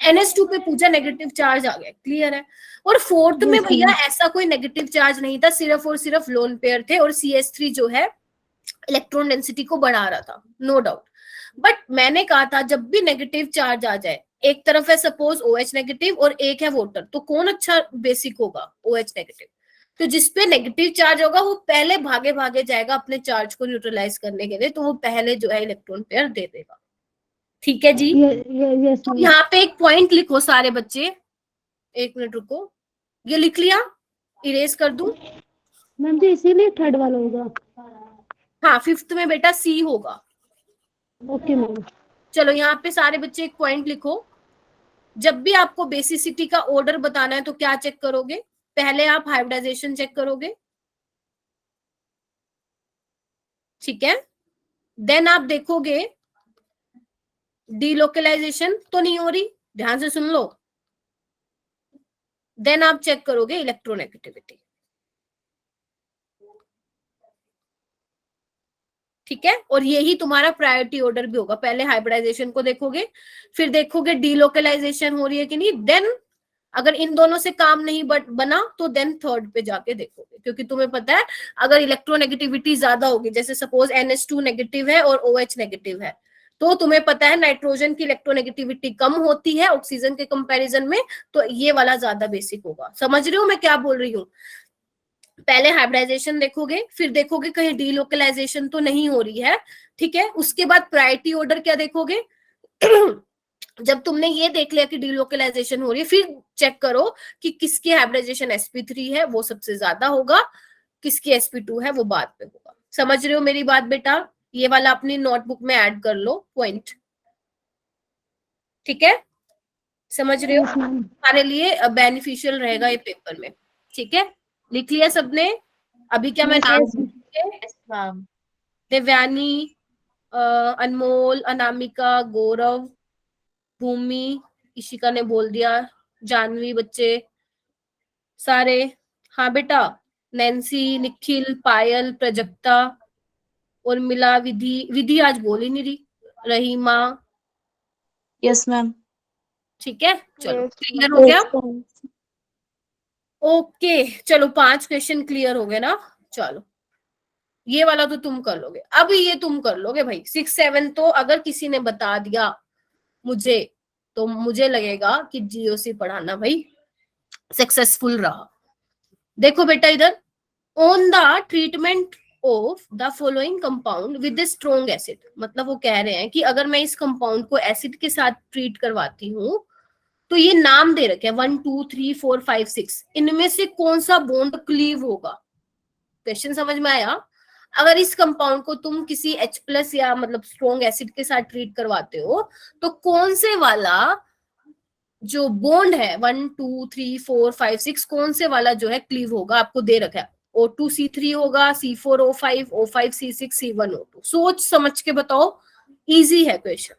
NH2 पे पूजा नेगेटिव चार्ज आ गया, क्लियर है। और फोर्थ में भैया ऐसा कोई नेगेटिव चार्ज नहीं था, सिर्फ और सिर्फ लोन पेयर थे और CH3 जो है इलेक्ट्रॉन डेंसिटी को बढ़ा रहा था, नो डाउट। बट मैंने कहा था जब भी नेगेटिव चार्ज आ जाए, एक तरफ है सपोज OH नेगेटिव और एक है वाटर, तो कौन अच्छा बेसिक होगा, OH नेगेटिव। तो जिसपे नेगेटिव चार्ज होगा वो पहले भागे भागे जाएगा अपने चार्ज को न्यूट्रलाइज करने के लिए, तो वो पहले जो है इलेक्ट्रॉन पेयर दे देगा। ठीक है जी। यस तो मैम। यहाँ पे एक पॉइंट लिखो सारे बच्चे, 1 मिनट रुको, ये लिख लिया, इरेज कर दूं? मैम तो इसीलिए थर्ड वाला होगा। हाँ, 5th में बेटा सी होगा। Okay ma'am. चलो यहाँ पे सारे बच्चे एक पॉइंट लिखो, जब भी आपको बेसिसिटी का ऑर्डर बताना है तो क्या चेक करोगे? पहले आप हाइब्रिडाइजेशन चेक करोगे, ठीक है, देन आप देखोगे डीलोकलाइजेशन तो नहीं हो रही, ध्यान से सुन लो, देन आप चेक करोगे इलेक्ट्रोनेगेटिविटी। ठीक है, और यही तुम्हारा प्रायोरिटी ऑर्डर भी होगा, पहले हाइब्रिडाइजेशन को देखोगे, फिर देखोगे डीलोकलाइजेशन हो रही है कि नहीं, देन अगर इन दोनों से काम नहीं बना तो देन थर्ड पे जाके देखोगे, क्योंकि तुम्हें पता है अगर इलेक्ट्रोनेगेटिविटी ज्यादा होगी, जैसे सपोज NH2 नेगेटिव है और OH नेगेटिव है, तो तुम्हें पता है नाइट्रोजन की इलेक्ट्रोनेगेटिविटी कम होती है ऑक्सीजन के कंपैरिजन में, तो ये वाला ज्यादा बेसिक होगा। समझ रहे हो मैं क्या बोल रही हूँ? पहले हाइब्रिडाइजेशन देखोगे, फिर देखोगे कहीं डीलोकलाइजेशन तो नहीं हो रही है, ठीक है, उसके बाद प्रायोरिटी ऑर्डर क्या देखोगे? जब तुमने ये देख लिया कि डीलोकलाइजेशन हो रही है, फिर चेक करो कि किसकी हाइब्रिडाइजेशन sp3 है वो सबसे ज्यादा होगा, किसकी sp2 है वो बाद में होगा। समझ रहे हो मेरी बात बेटा? ये वाला अपनी नोटबुक में ऐड कर लो पॉइंट, ठीक है, समझ रहे हो? हमारे लिए बेनिफिशियल रहेगा ये पेपर में, ठीक है, लिख लिया सबने? अभी क्या मैं नाम Yes, ma'am. देवयानी, अनमोल, अनामिका, गौरव, भूमि, इशिका ने बोल दिया, जानवी, बच्चे सारे, हाँ बेटा, नैन्सी, निखिल, पायल, प्रजक्ता, और मिला, विधि आज बोल ही नहीं रही, रहीमा, Yes, ma'am. ठीक है, चलो Yes, क्लियर हो गया? Yes, ओके, चलो 5 क्वेश्चन क्लियर हो गए ना? चलो ये वाला तो तुम कर लोगे, अभी ये तुम कर लोगे भाई। 6 7 तो अगर किसी ने बता दिया मुझे, तो मुझे लगेगा कि GOC पढ़ाना भाई सक्सेसफुल रहा। देखो बेटा इधर, on the treatment of the following compound with the strong acid, मतलब वो कह रहे हैं कि अगर मैं इस कंपाउंड को एसिड के साथ ट्रीट करवाती हूँ, तो ये नाम दे रखे हैं 1 2 3 4 5 6, इनमें से कौन सा बॉन्ड क्लीव होगा? क्वेश्चन समझ में आया? अगर इस कंपाउंड को तुम किसी H+ या मतलब स्ट्रॉन्ग एसिड के साथ ट्रीट करवाते हो, तो कौन से वाला जो बॉन्ड है 1 2 3 4 5 6, कौन से वाला जो है क्लीव होगा? आपको दे रखा है O2C3 होगा, C4O5, O5C6, C1O2। सोच समझ के बताओ, इजी है क्वेश्चन।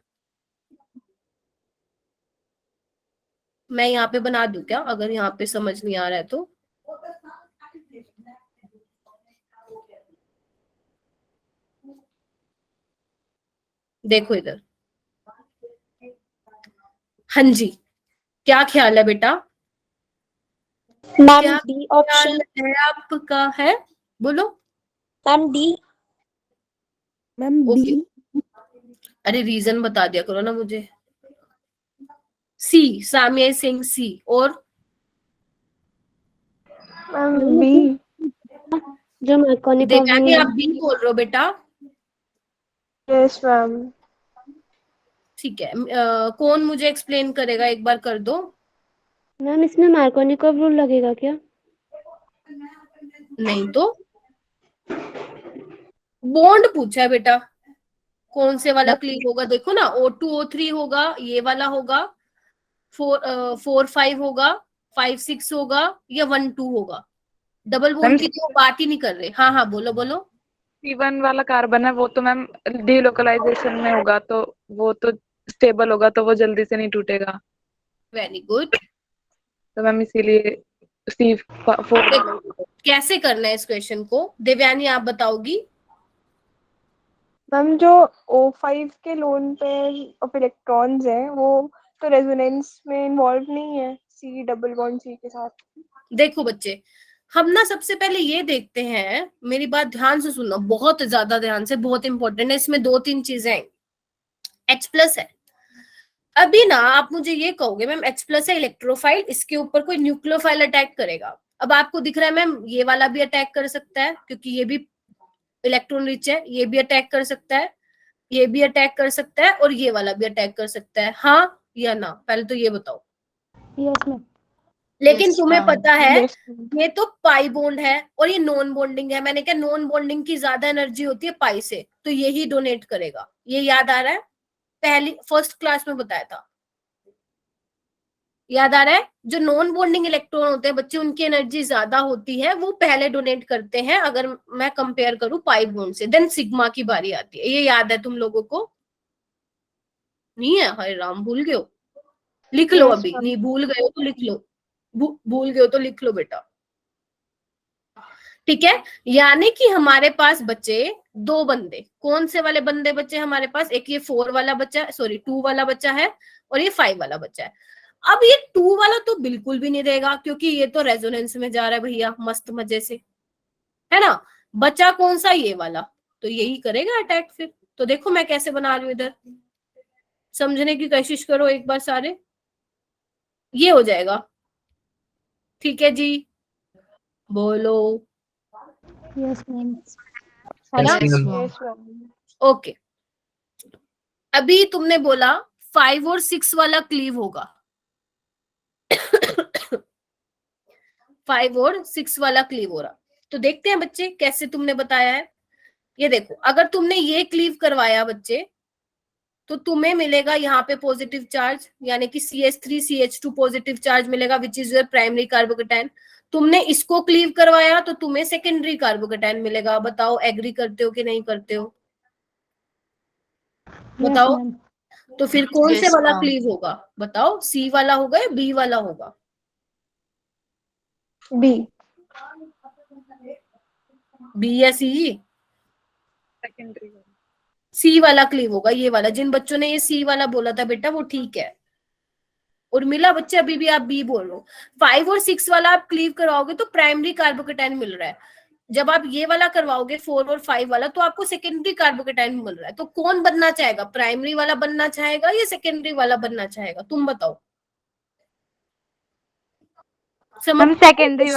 मैं यहाँ पे बना दूं क्या, अगर यहाँ पे समझ नहीं आ रहा है तो? देखो इधर, हाँ जी, क्या ख्याल है बेटा? Ma'am, क्या D ख्याल option. है आपका? है, बोलो। Ma'am, D. मैम ओके, अरे रीजन बता दिया करो ना मुझे। सी, सामिया सिंह सी, और मैम B। जो मैकोनिक देवयानी आप भी बोल रहे हो बेटा? Yes ma'am. ठीक है, कौन मुझे एक्सप्लेन करेगा, एक बार कर दो। मैम इसमें मार्कोनिकॉव रूल लगेगा क्या? नहीं तो बॉन्ड पूछा है बेटा, कौन से वाला क्लीव होगा? देखो ना, O2 O3 होगा, ये वाला होगा, 4 5 होगा, 5 6 होगा, या 1 2 होगा। डबल बॉन्ड की तो बात ही नहीं कर रहे। हाँ हाँ, बोलो बोलो। C1 वाला कार्बन है वो तो मैम डीलोकलाइजेशन में होगा, तो वो तो स्टेबल होगा, तो वो जल्दी से नहीं टूटेगा, वेरी गुड। तो मैम इसीलिए C4। कैसे करना है इस क्वेश्चन को, देवयानी आप बताओगी? मैम जो O5 के लोन पेयर ऑफ इलेक्ट्रॉन्स है वो तो रेजोनेंस में इन्वॉल्व नहीं है C डबल बॉन्ड C के साथ। देखो बच्चे, हम ना सबसे पहले ये देखते हैं, मेरी बात ध्यान से सुनना, बहुत ज्यादा ध्यान से, बहुत इंपॉर्टेंट है। इसमें 2-3 चीजें हैं। H+ है, अभी ना आप मुझे ये कहोगे मैम H+ है इलेक्ट्रोफाइल, इसके ऊपर कोई न्यूक्लियोफाइल अटैक करेगा। अब आपको दिख रहा है मैम ये वाला भी अटैक कर सकता है क्योंकि ये भी इलेक्ट्रॉन रिच है, ये भी अटैक कर सकता है, ये भी अटैक कर सकता है और ये वाला भी अटैक कर सकता है, हाँ या ना? पहले तो ये बताओ। Yes ma'am. लेकिन Yes, तुम्हें ma'am. पता है Yes, ma'am. ये तो पाई बॉन्ड है और ये नॉन बॉन्डिंग है, मैंने कहा नॉन बॉन्डिंग की ज्यादा एनर्जी होती है पाई से, तो यही डोनेट करेगा। ये याद आ रहा है? पहली फर्स्ट क्लास में बताया था, याद आ रहा है? जो नॉन बॉन्डिंग इलेक्ट्रॉन होते हैं बच्चे, उनकी एनर्जी ज्यादा होती है, वो पहले डोनेट करते हैं अगर मैं कंपेयर करूं पाई बॉन्ड से, देन सिग्मा की बारी आती है। ये याद है तुम लोगों को? नहीं है? हरे राम, भूल गए हो? लिख लो Yes, अभी, ma'am. नहीं भूल गए हो तो लिख लो, भूल गए हो तो लिख लो बेटा, ठीक है? यानी कि हमारे पास बचे दो बंदे। कौन से वाले बंदे बचे हमारे पास? एक ये 4 वाला बच्चा, सॉरी 2 वाला बच्चा है और ये 5 वाला बच्चा है। अब ये 2 वाला तो बिल्कुल भी नहीं देगा क्योंकि ये तो रेजोनेंस में जा रहा है भैया, मस्त मजे से, है ना? बचा कौन सा? ये वाला, तो यही करेगा अटैक फिर। तो देखो मैं कैसे बना रही हूँ, इधर समझने की कोशिश करो एक बार सारे, ये हो जाएगा, ठीक है जी? बोलो, यस मैम। है ना? Yes, ma'am. Yes, ma'am. Okay, अभी तुमने बोला 5 और 6 वाला क्लीव होगा 5 और 6 वाला क्लीव हो रहा, तो देखते हैं बच्चे कैसे तुमने बताया है। ये देखो, अगर तुमने ये क्लीव करवाया बच्चे, तो तुम्हें मिलेगा यहाँ पे पॉजिटिव चार्ज, यानी कि CH3CH2 पॉजिटिव चार्ज मिलेगा, which is your primary carbocation. तुमने इसको क्लीव करवाया तो तुम्हें सेकेंडरी कार्बोकेटाइन मिलेगा। बताओ एग्री करते हो कि नहीं करते हो? यस बताओ। मैम। तो फिर कौन से Yes, वाला ma'am. क्लीव होगा? बताओ, सी वाला होगा या बी वाला होगा? B. बी या सी? सेकेंडरी सी वाला क्लीव होगा, ये वाला। जिन बच्चों ने ये सी वाला बोला था बेटा वो ठीक है, और मिला बच्चे अभी भी आप बी बोल रहे हो। 5 और 6 वाला आप क्लीव करवाओगे तो प्राइमरी कार्बोकेटाइन मिल रहा है, जब आप ये वाला करवाओगे 4 और 5 वाला तो आपको सेकेंडरी कार्बोकेटाइन मिल रहा है। तो कौन बनना चाहेगा? प्राइमरी वाला बनना चाहेगा या सेकेंडरी वाला बनना चाहेगा? तुम बताओ, समझ? हम सेकेंडरी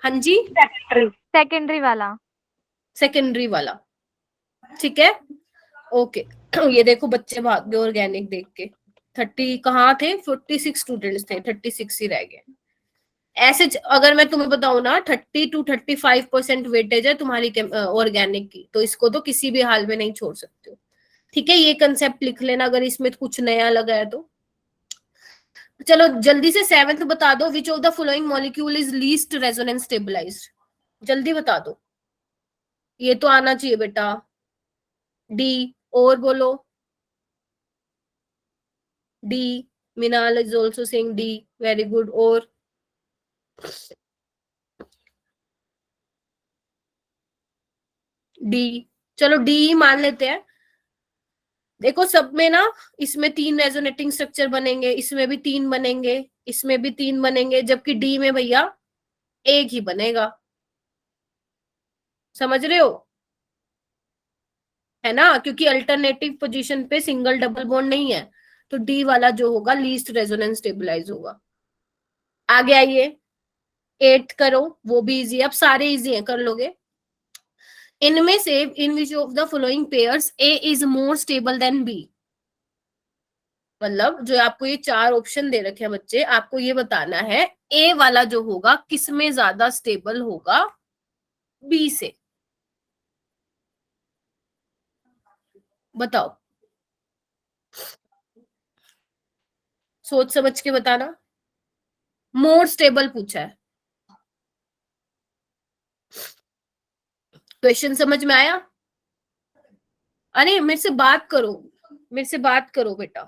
हाँ जी, सेकेंडरी वाला। सेकेंडरी वाला, ठीक है, ओके। ये देखो बच्चे भाग गए ऑर्गेनिक देख के, 30 कहाँ थे? 46 स्टूडेंट्स थे, 36 ही रह गए। ऐसे अगर मैं तुम्हें बताऊं ना, 30 to 35% वेटेज है तुम्हारी ऑर्गेनिक की, तो इसको तो किसी भी हाल में नहीं छोड़ सकते हो, ठीक है? ये कंसेप्ट लिख लेना अगर इसमें कुछ नया लगा है तो। चलो जल्दी से 7th बता दो, which of the following molecule is least resonance stabilised? जल्दी बता दो, ये तो आना चाहिए बेटा। डी, और बोलो। D, Minal is also saying D, very good. और डी, चलो डी ही मान लेते हैं। देखो सब में ना, इसमें 3 रेजोनेटिंग स्ट्रक्चर बनेंगे, इसमें भी 3 बनेंगे, इसमें भी 3 बनेंगे, जबकि डी में भैया एक ही बनेगा। समझ रहे हो? है ना? क्योंकि अल्टरनेटिव पोजीशन पे सिंगल डबल बॉन्ड नहीं है, तो डी वाला जो होगा लीस्ट रेजोनेंस स्टेबलाइज होगा। आगे आइए, 8th करो, वो भी इजी है, अब सारे इजी हैं, कर लोगे। इनमें से in which of the following pairs A is more stable than B? मतलब जो आपको ये 4 ऑप्शन दे रखे हैं बच्चे, आपको ये बताना है ए वाला जो होगा किसमें ज्यादा स्टेबल होगा बी से। बताओ, सोच समझ के बताना। मोर स्टेबल पूछा है, क्वेश्चन समझ में आया? अरे मेरे से बात करो, मेरे से बात करो बेटा।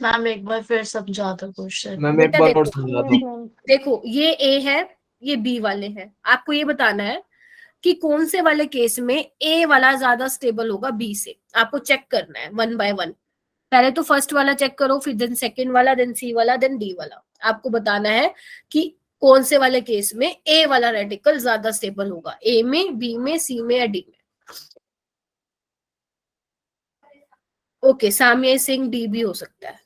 मैम एक बार फिर समझा दो क्वेश्चन। मैम एक बेटा बार और देखो, समझा दो। Yes ma'am. देखो ये ए है, ये बी वाले हैं, आपको ये बताना है कि कौन से वाले केस में ए वाला ज्यादा स्टेबल होगा बी से। आपको चेक करना है 1 by 1। पहले तो फर्स्ट वाला चेक करो, फिर देन सेकंड वाला, देन सी वाला, देन डी वाला। आपको बताना है कि कौन से वाले केस में ए वाला रेडिकल ज्यादा स्टेबल होगा, ए में, बी में, सी में या डी में। ओके, साम्य सिंह डी भी हो सकता है।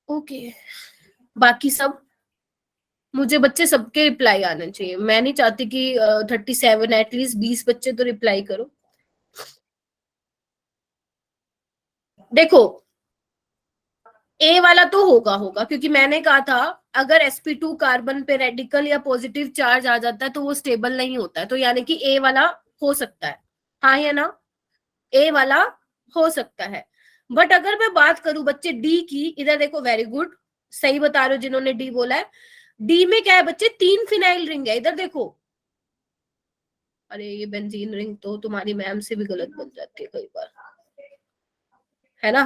ओके बाकी सब मुझे बच्चे सबके रिप्लाई आने चाहिए। मैं नहीं चाहती कि 37 एटलीस्ट 20 बच्चे तो रिप्लाई करो। देखो ए वाला तो होगा क्योंकि मैंने कहा था अगर sp2 कार्बन पे रेडिकल या पॉजिटिव चार्ज आ जाता है तो वो स्टेबल नहीं होता है, तो यानी कि ए वाला हो सकता है, हाँ या ना, ए वाला हो सकता है। बट अगर मैं बात करूं बच्चे डी की, इधर देखो, वेरी गुड, सही बता रहे हो जिन्होंने डी बोला है। डी में क्या है बच्चे, 3 फिनाइल रिंग है, इधर देखो। अरे ये बेंजीन रिंग तो तुम्हारी मैम से भी गलत बन जाती है कई बार, है ना।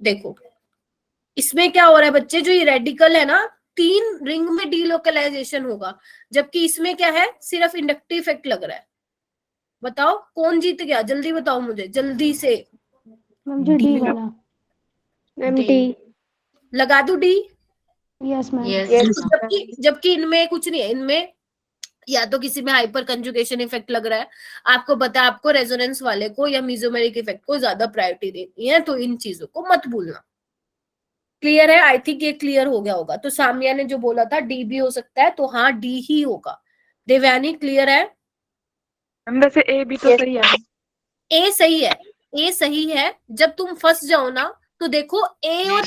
देखो इसमें क्या हो रहा है बच्चे, जो ये रेडिकल है ना, 3 रिंग में डीलोकलाइजेशन होगा, जबकि इसमें क्या है, सिर्फ इंडक्टिव इफेक्ट लग रहा है। बताओ कौन जीत गया, जल्दी बताओ मुझे, जल्दी से। मैम जो डी वाला। Ma'am D. डी। लगा दू D. Yes ma'am. Yes. Yes जबकि इनमें कुछ नहीं है, इनमें या तो किसी में हाइपर कंजुगेशन इफेक्ट लग रहा है, आपको पता है आपको रेजोनेंस वाले को या मीजोमेरिक इफेक्ट को ज्यादा प्रायोरिटी देनी है, तो इन चीजों को मत भूलना। क्लियर है, आई थिंक ये क्लियर हो गया होगा। तो सामिया ने जो बोला था डी भी हो सकता है, तो हाँ डी ही होगा। देवयानी क्लियर है? मैम वैसे ए भी तो सही है। ए सही है, ए सही है। जब तुम फंस जाओ ना तो देखो ए और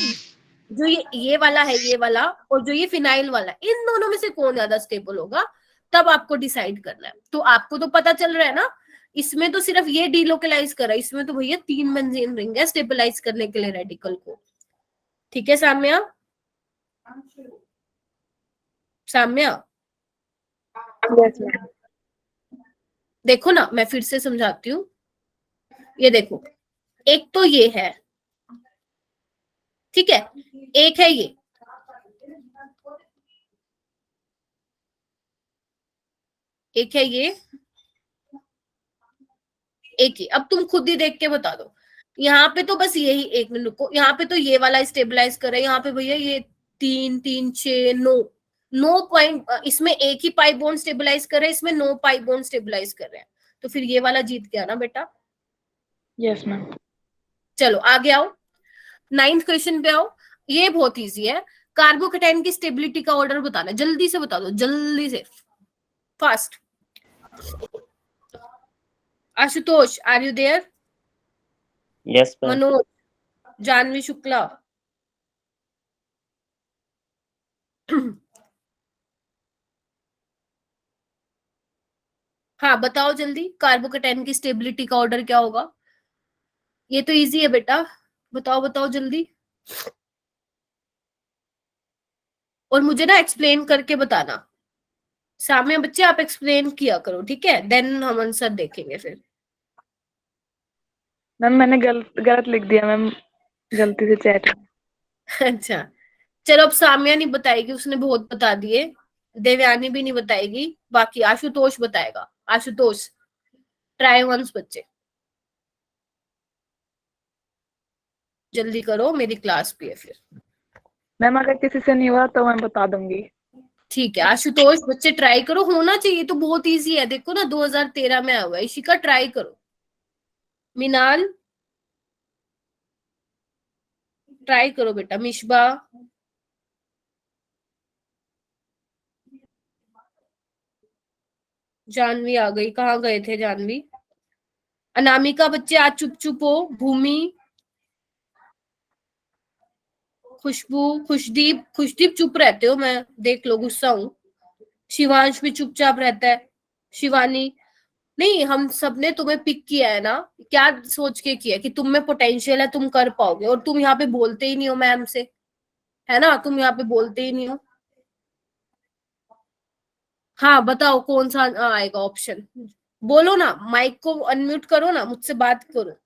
जो ये वाला है, ये वाला और जो ये फिनाइल वाला, इन दोनों में से कौन ज्यादा स्टेबल होगा, तब आपको डिसाइड करना है। तो आपको तो पता चल रहा है ना, इसमें तो सिर्फ ये डीलोकलाइज कर रहा है, इसमें तो भैया 3 बेंजीन रिंग है स्टेबलाइज करने के लिए रेडिकल को। ठीक है साम्या? Samya yes ma'am. देखो ना, मैं फिर से समझाती हूँ। ये देखो, एक तो ये है, ठीक है, एक है ये, एक है ये, एक ही। अब तुम खुद ही देख के बता दो, यहाँ पे तो बस यही, एक मिनट रुको, यहाँ पे तो ये वाला स्टेबलाइज करे, यहाँ पे भैया ये 3 3 6 9 पॉइंट, इसमें एक ही पाई बॉन्ड स्टेबलाइज कर रहे हैं, इसमें 9 पाई बॉन्ड स्टेबलाइज कर रहे हैं, तो फिर ये वाला जीत गया ना बेटा। Yes ma'am. चलो आगे आओ, 9th क्वेश्चन पे आओ। ये बहुत इजी है, कार्बोकेटाइन की स्टेबिलिटी का ऑर्डर बताना, जल्दी से बता दो, जल्दी से, fast. Ashutosh, are you there? Yes, ma'am. Manoj, Janvi Shukla, हाँ बताओ जल्दी, कार्बोकेटाइन की स्टेबिलिटी का ऑर्डर क्या होगा? ये तो इजी है बेटा, बताओ बताओ जल्दी, और मुझे ना एक्सप्लेन करके बताना। सामने बच्चे आप एक्सप्लेन किया करो, ठीक है, देन हम आंसर देखेंगे फिर। मैम मैंने गलत लिख दिया मैम, गलती से चैट में। अच्छा चलो, अब सामिया नहीं बताएगी, उसने बहुत बता दिए। देवयानी भी नहीं बताएगी, बाकी आशुतोष बताएगा। आशुतोष ट्राई वंस बच्चे, जल्दी करो, मेरी क्लास भी है फिर। मैम अगर किसी से नहीं हुआ तो मैं बता दूंगी। ठीक है आशुतोष, बच्चे ट्राई करो, होना चाहिए, तो बहुत इजी है, देखो ना 2013 में आया हुआ है। इशिका ट्राई करो, मिनाल ट्राई करो बेटा, मिशबा, जानवी आ गई, कहाँ गए थे जानवी? अनामिका, बच्चे आज चुप चुप हो। भूमि, खुशबू, खुशदीप, खुशदीप चुप रहते हो, मैं देख लो, गुस्सा हूँ। शिवांश भी चुपचाप रहता है। शिवानी, नहीं हम सबने तुम्हें पिक किया है ना, क्या सोच के किया कि तुम में पोटेंशियल है, तुम कर पाओगे, और तुम यहाँ पे बोलते ही नहीं हो मैम से, है ना, तुम यहाँ पे बोलते ही नहीं हो। हाँ बताओ कौन सा आएगा ऑप्शन, बोलो ना, माइक को अनम्यूट करो ना, मुझसे बात करो।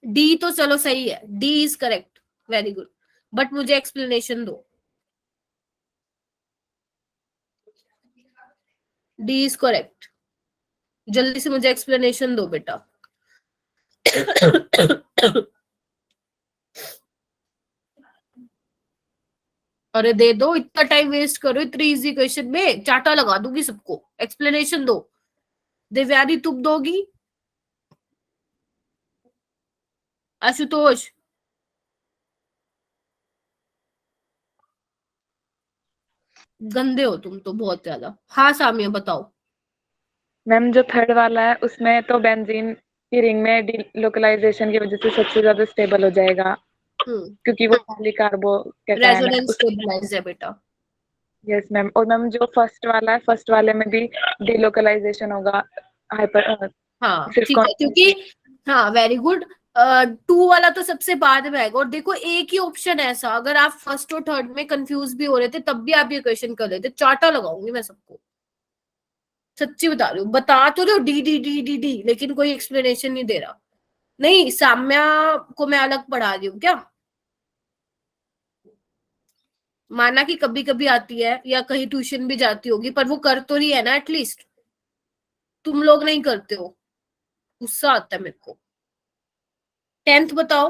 डी तो चलो सही है, D is correct, very good, but मुझे एक्सप्लेनेशन दो। डी इज करेक्ट, जल्दी से मुझे एक्सप्लेनेशन दो बेटा। अरे दे दो, इतना टाइम वेस्ट करो इतनी इजी क्वेश्चन में, चाटा लगा दूंगी सबको। एक्सप्लेनेशन दो। दिव्यानी तुम दोगी? आशुतोष, गंदे हो तुम तो बहुत ज्यादा। हाँ सामिया बताओ। मैम जो थर्ड वाला है उसमें तो बेंजीन की रिंग में डिलोकलाइजेशन की वजह से सबसे ज्यादा स्टेबल हो जाएगा, क्योंकि वो पॉलीकार्बोकेटायन है। रेजोनेंस स्टेबलाइज है बेटा। Yes ma'am. और मैम जो फर्स्ट वाला है, फर्स्ट वाले में भी डिलोकलाइजेशन होगा हाइपर हाँ सिर्फ ठीक है, क्योंकि हाँ वेरी गुड। 2 वाला तो सबसे बाद में आएगा। और देखो एक ही ऑप्शन है ऐसा, अगर आप फर्स्ट और थर्ड में कंफ्यूज भी हो रहे थे तब भी आप ये क्वेश्चन कर लेते। चाटा लगाऊंगी मैं सबको, सच्ची बता रही हूँ। बता तो रहे हो D D D D D, लेकिन कोई एक्सप्लेनेशन नहीं दे रहा। नहीं साम्या को मैं अलग पढ़ा रही हूँ क्या? माना कि कभी कभी आती है या कहीं ट्यूशन भी जाती होगी, पर वो कर तो रही है ना एटलीस्ट। तुम लोग नहीं करते हो, गुस्सा आता है मेरे को। 10th बताओ,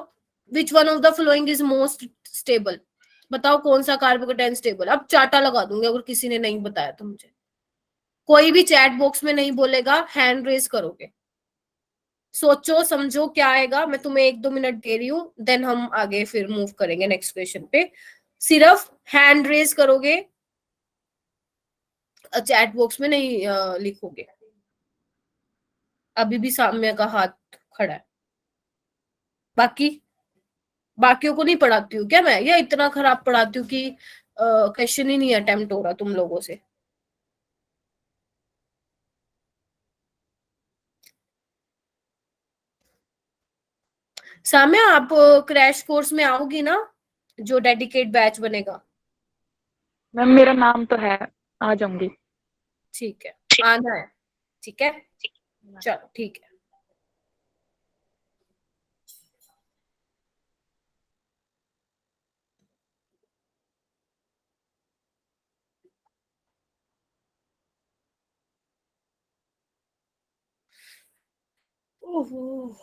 विच one of the following is most stable. बताओ कौन सा कार्बोकेटाइन स्टेबल। अब चाटा लगा दूंगी अगर किसी ने नहीं बताया तो मुझे। कोई भी चैट बॉक्स में नहीं बोलेगा, हैंड रेज करोगे। सोचो समझो क्या आएगा। मैं तुम्हें 1-2 मिनट दे रही हूँ, देन हम आगे फिर मूव करेंगे नेक्स्ट क्वेश्चन पे। सिर्फ हैंड रेज करोगे, चैट बॉक्स में नहीं लिखोगे। अभी भी साम्या का हाथ खड़ा है। बाकियों को नहीं पढ़ाती हूँ क्या मैं, या इतना खराब पढ़ाती हूँ कि क्वेश्चन ही नहीं अटेम्प्ट हो रहा तुम लोगों से। साम्या आप क्रैश कोर्स में आओगी ना, जो डेडिकेट बैच बनेगा? मैम मेरा नाम तो है, आ जाऊंगी। ठीक है, आना है। ठीक है चलो ठीक है। ओहो,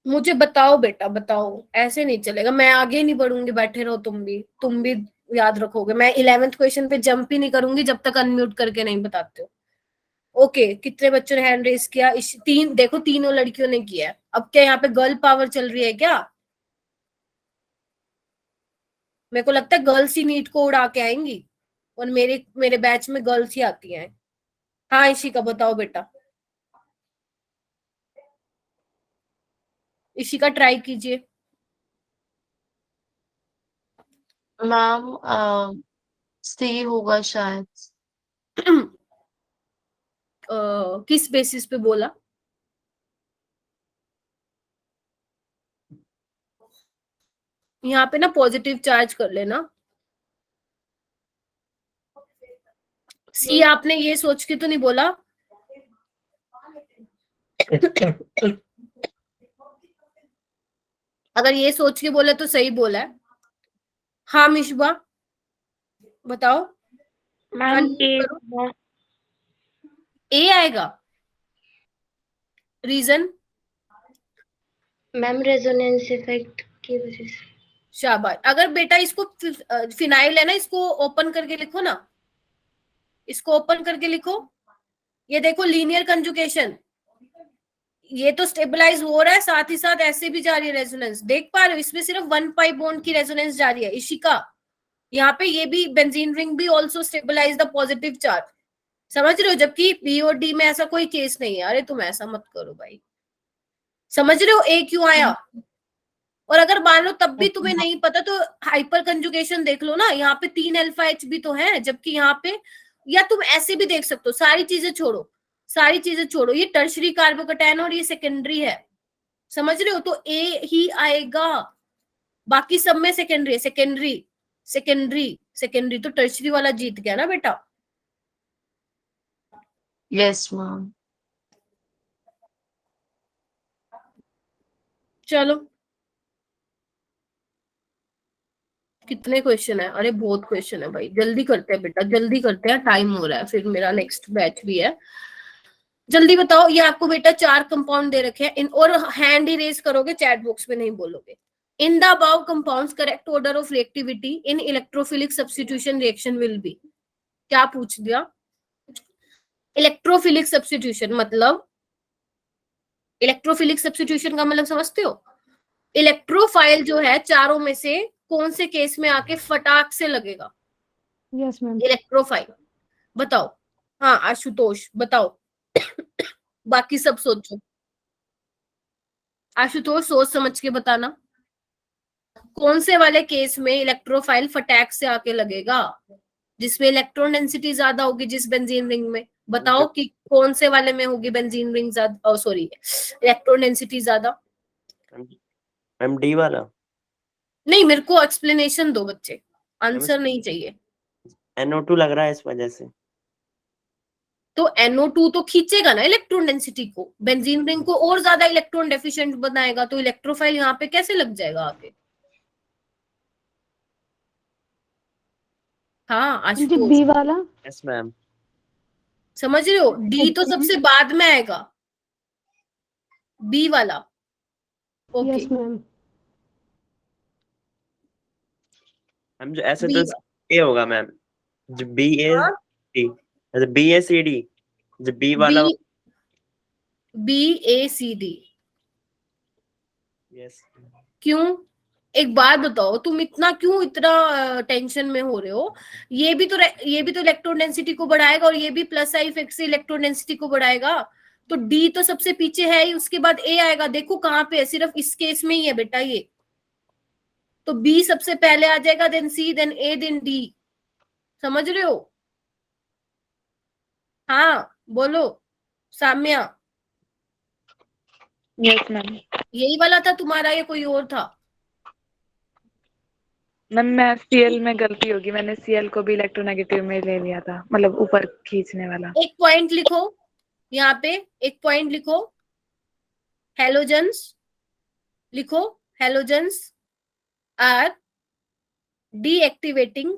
मुझे बताओ बेटा बताओ, ऐसे नहीं चलेगा। मैं आगे नहीं बढ़ूंगी, बैठे रहो तुम भी याद रखोगे। मैं 11th क्वेश्चन पे जंप ही नहीं करूंगी जब तक अनम्यूट करके नहीं बताते हो। ओके कितने बच्चों ने हैंड रेज किया? देखो तीनों लड़कियों ने किया है। अब क्या यहाँ पे गर्ल पावर चल रही है क्या? मेरे को लगता है गर्ल्स ही नीट को उड़ा के आएंगी, और मेरे बैच में गर्ल्स ही आती हैं। हाँ इशिका बताओ बेटा। इशिका ट्राई कीजिए। मैम सी होगा शायद। किस बेसिस पे बोला? यहाँ पे ना पॉजिटिव चार्ज कर लेना। सी आपने ये सोच के तो नहीं बोला? अगर ये सोच के बोला तो सही बोला है। हाँ मिशबा बताओ। मैम ए आएगा। रीजन? मैम रेजोनेंस इफेक्ट की वजह से। शाबाश। अगर बेटा इसको फिनाइल है ना, इसको ओपन करके लिखो ना, इसको ओपन करके लिखो। ये देखो लीनियर कंजुगेशन, ये तो स्टेबलाइज हो रहा है, साथ ही साथ ऐसे भी जा रही है रेजोनेंस। देख पा रहे हो इसमें सिर्फ 1 पाई बॉन्ड की रेजोनेंस जा रही है। इशिका यहाँ पे ये भी बेंजीन रिंग भी also stabilise the positive charge, समझ रहे हो? जबकि बी और डी में ऐसा कोई केस नहीं है। अरे तुम ऐसा मत करो भाई, समझ रहे हो ए क्यों आया? और अगर मान लो तब भी तुम्हें नहीं पता तो हाइपर कंजुगेशन देख लो ना, यहाँ पे 3 अल्फा एच भी तो है, जबकि यहाँ पे, या तुम ऐसे भी देख सकते हो। सारी चीजें छोड़ो, ये टर्शरी कार्बोकेटायन और ये सेकेंडरी है, समझ रहे हो? तो ए ही आएगा, बाकी सब में सेकेंडरी है। सेकेंडरी तो टर्शरी वाला जीत गया ना बेटा। Yes ma'am. चलो कितने क्वेश्चन है? अरे बहुत क्वेश्चन है भाई, जल्दी करते हैं बेटा, जल्दी करते हैं, टाइम हो रहा है, फिर मेरा नेक्स्ट बैच भी है। जल्दी बताओ। ये आपको बेटा 4 कंपाउंड दे रखे हैं, और हैंड ही रेज करोगे, चैट बॉक्स में नहीं बोलोगे। In the above compounds correct order of reactivity in electrophilic substitution reaction will be. क्या पूछ दिया? इलेक्ट्रोफिलिक सब्स्टिट्यूशन मतलब, इलेक्ट्रोफिलिक सब्स्टिट्यूशन का मतलब समझते हो? इलेक्ट्रोफाइल जो है चारों में से कौन से केस में आके फटाक से लगेगा, यस मैम। इलेक्ट्रोफाइल। बताओ। हाँ आशुतोष बताओ। बाकी सब सोचो। आशुतोष सोच समझ के बताना, कौन से वाले केस में इलेक्ट्रोफाइल फटैक से आके लगेगा, जिसमें इलेक्ट्रॉन डेंसिटी ज्यादा होगी जिस बेंजीन रिंग में। बताओ कि कौन से वाले में होगी बेंजीन रिंग ज्यादा, सॉरी इलेक्ट्रॉन डेंसिटी ज्यादा। मैम डी वाला। नहीं, मेरे को एक्सप्लेनेशन दो बच्चे, आंसर नहीं चाहिए। NO2 लग रहा है इस वजह से। तो NO2 तो खींचेगा ना इलेक्ट्रॉन डेंसिटी को, बेंजीन रिंग को और ज्यादा इलेक्ट्रॉन डेफिशिएंट बनाएगा, तो इलेक्ट्रोफाइल यहाँ पे कैसे लग जाएगा आगे। हाँ जी आशुतोष बी वाला। Yes ma'am. समझ रहे हो, डी तो सबसे बाद में आएगा, बी वाला। Okay yes ma'am. मैम जो ऐसे बी तो ए होगा मैम, जो बी ए हाँ? डी, BACD, जो बी वाला। BACD। यस। क्यों, एक बात बताओ, तुम इतना टेंशन में हो रहे हो। ये भी तो इलेक्ट्रॉन डेंसिटी को बढ़ाएगा, और ये भी प्लस आई इफेक्ट से इलेक्ट्रॉन डेंसिटी को बढ़ाएगा। तो डी तो सबसे पीछे है ही, उसके बाद ए आएगा। देखो कहाँ पे है, सिर्फ इस केस में ही है बेटा ये। तो बी सबसे पहले आ जाएगा, देन सी, देन ए, देन डी। समझ रहे हो। हाँ बोलो साम्या। Yes ma'am. यही वाला था तुम्हारा या कोई और था। मैम मैं सीएल में गलती होगी, मैंने सीएल को भी इलेक्ट्रोनेगेटिव में ले लिया था, मतलब ऊपर खींचने वाला। एक पॉइंट लिखो यहाँ पे, एक पॉइंट लिखो, हेलोजेंस लिखो। Halogens are deactivating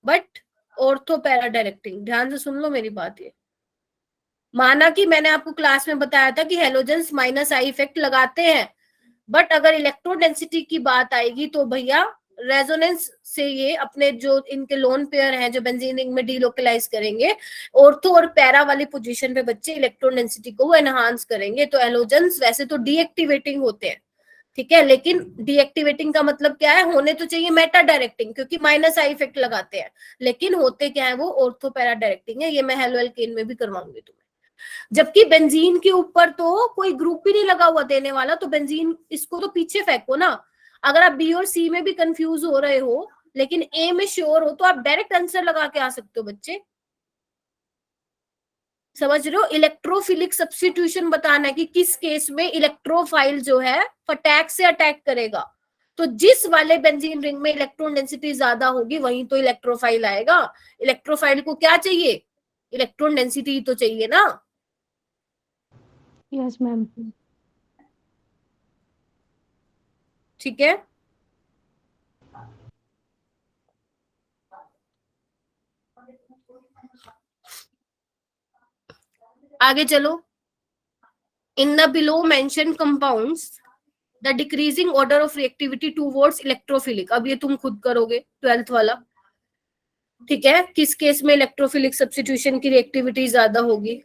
but ortho para directing. ध्यान से सुन लो मेरी बात। ये माना कि मैंने आपको क्लास में बताया था कि हेलोजेंस माइनस आई इफेक्ट लगाते हैं, बट अगर इलेक्ट्रो डेंसिटी की बात आएगी तो भैया रेजोनेंस से ये अपने जो इनके लोन पेयर हैं जो बेंजीन रिंग में डीलोकलाइज करेंगे, ऑर्थो और पैरा वाली पोजीशन पे बच्चे इलेक्ट्रॉन डेंसिटी को वो एनहांस करेंगे। तो हेलोजेंस वैसे तो डीएक्टिवेटिंग होते हैं, ठीक है, लेकिन डीएक्टिवेटिंग का मतलब क्या है, होने तो चाहिए मेटा डायरेक्टिंग क्योंकि माइनस आई इफेक्ट लगाते हैं, लेकिन होते क्या है वो ऑर्थो पैरा डायरेक्टिंग है। ये मैं हेलो एल्केन में भी करवाऊंगी तुम्हें। जबकि बेंजीन के ऊपर तो कोई ग्रुप ही नहीं लगा हुआ देने वाला, तो बेंजीन इसको तो पीछे फेंको ना। अगर आप बी और सी में भी कंफ्यूज हो रहे हो लेकिन ए में श्योर हो तो आप डायरेक्ट आंसर लगा के आ सकते हो बच्चे। समझ रहे हो, इलेक्ट्रोफिलिक सब्स्टिट्यूशन बताना है कि किस केस में इलेक्ट्रोफाइल जो है फटैक से अटैक करेगा। तो जिस वाले बेंजीन रिंग में इलेक्ट्रॉन डेंसिटी ज्यादा होगी वहीं तो इलेक्ट्रोफाइल आएगा। इलेक्ट्रोफाइल को क्या चाहिए, इलेक्ट्रॉन डेंसिटी तो चाहिए ना। Yes ma'am. ठीक है, आगे चलो। In the below mention compounds the decreasing order of reactivity towards electrophilic. अब ये तुम खुद करोगे 12th वाला, ठीक है। किस केस में इलेक्ट्रोफिलिक सब्स्टिट्यूशन की रिएक्टिविटी ज्यादा होगी,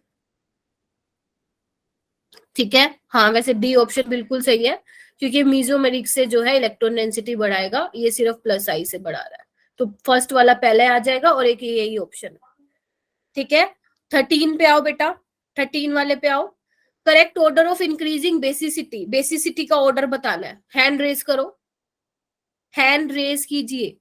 ठीक है। हाँ वैसे डी ऑप्शन बिल्कुल सही है क्योंकि मीजोमेरिक से जो है इलेक्ट्रॉन डेंसिटी बढ़ाएगा, ये सिर्फ प्लस आई से बढ़ा रहा है। तो फर्स्ट वाला पहले आ जाएगा और एक यही ऑप्शन है, ठीक है। 13 पे आओ बेटा, 13 वाले पे आओ। Correct order of increasing basicity, basicity का ऑर्डर बताना है। हैंड रेज करो, हैंड रेज कीजिए।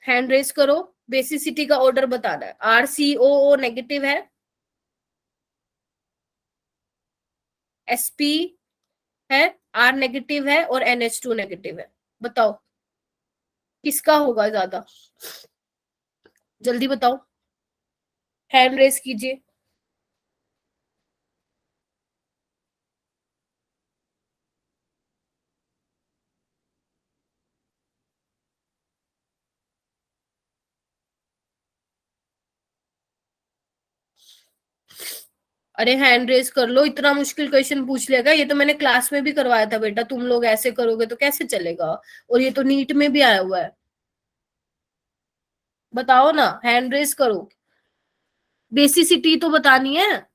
हैंड रेज करो, बेसिसिटी का ऑर्डर बताना है। RCOO नेगेटिव है, SP है, R नेगेटिव है और NH2 नेगेटिव है। बताओ किसका होगा ज्यादा, जल्दी बताओ, हैंड रेज कीजिए। अरे हैंड रेज कर लो, इतना मुश्किल क्वेश्चन पूछ लेगा, ये तो मैंने क्लास में भी करवाया था बेटा। तुम लोग ऐसे करोगे तो कैसे चलेगा, और ये तो नीट में भी आया हुआ है। बताओ ना, हैंड रेज करो, बेसिसिटी तो बतानी है।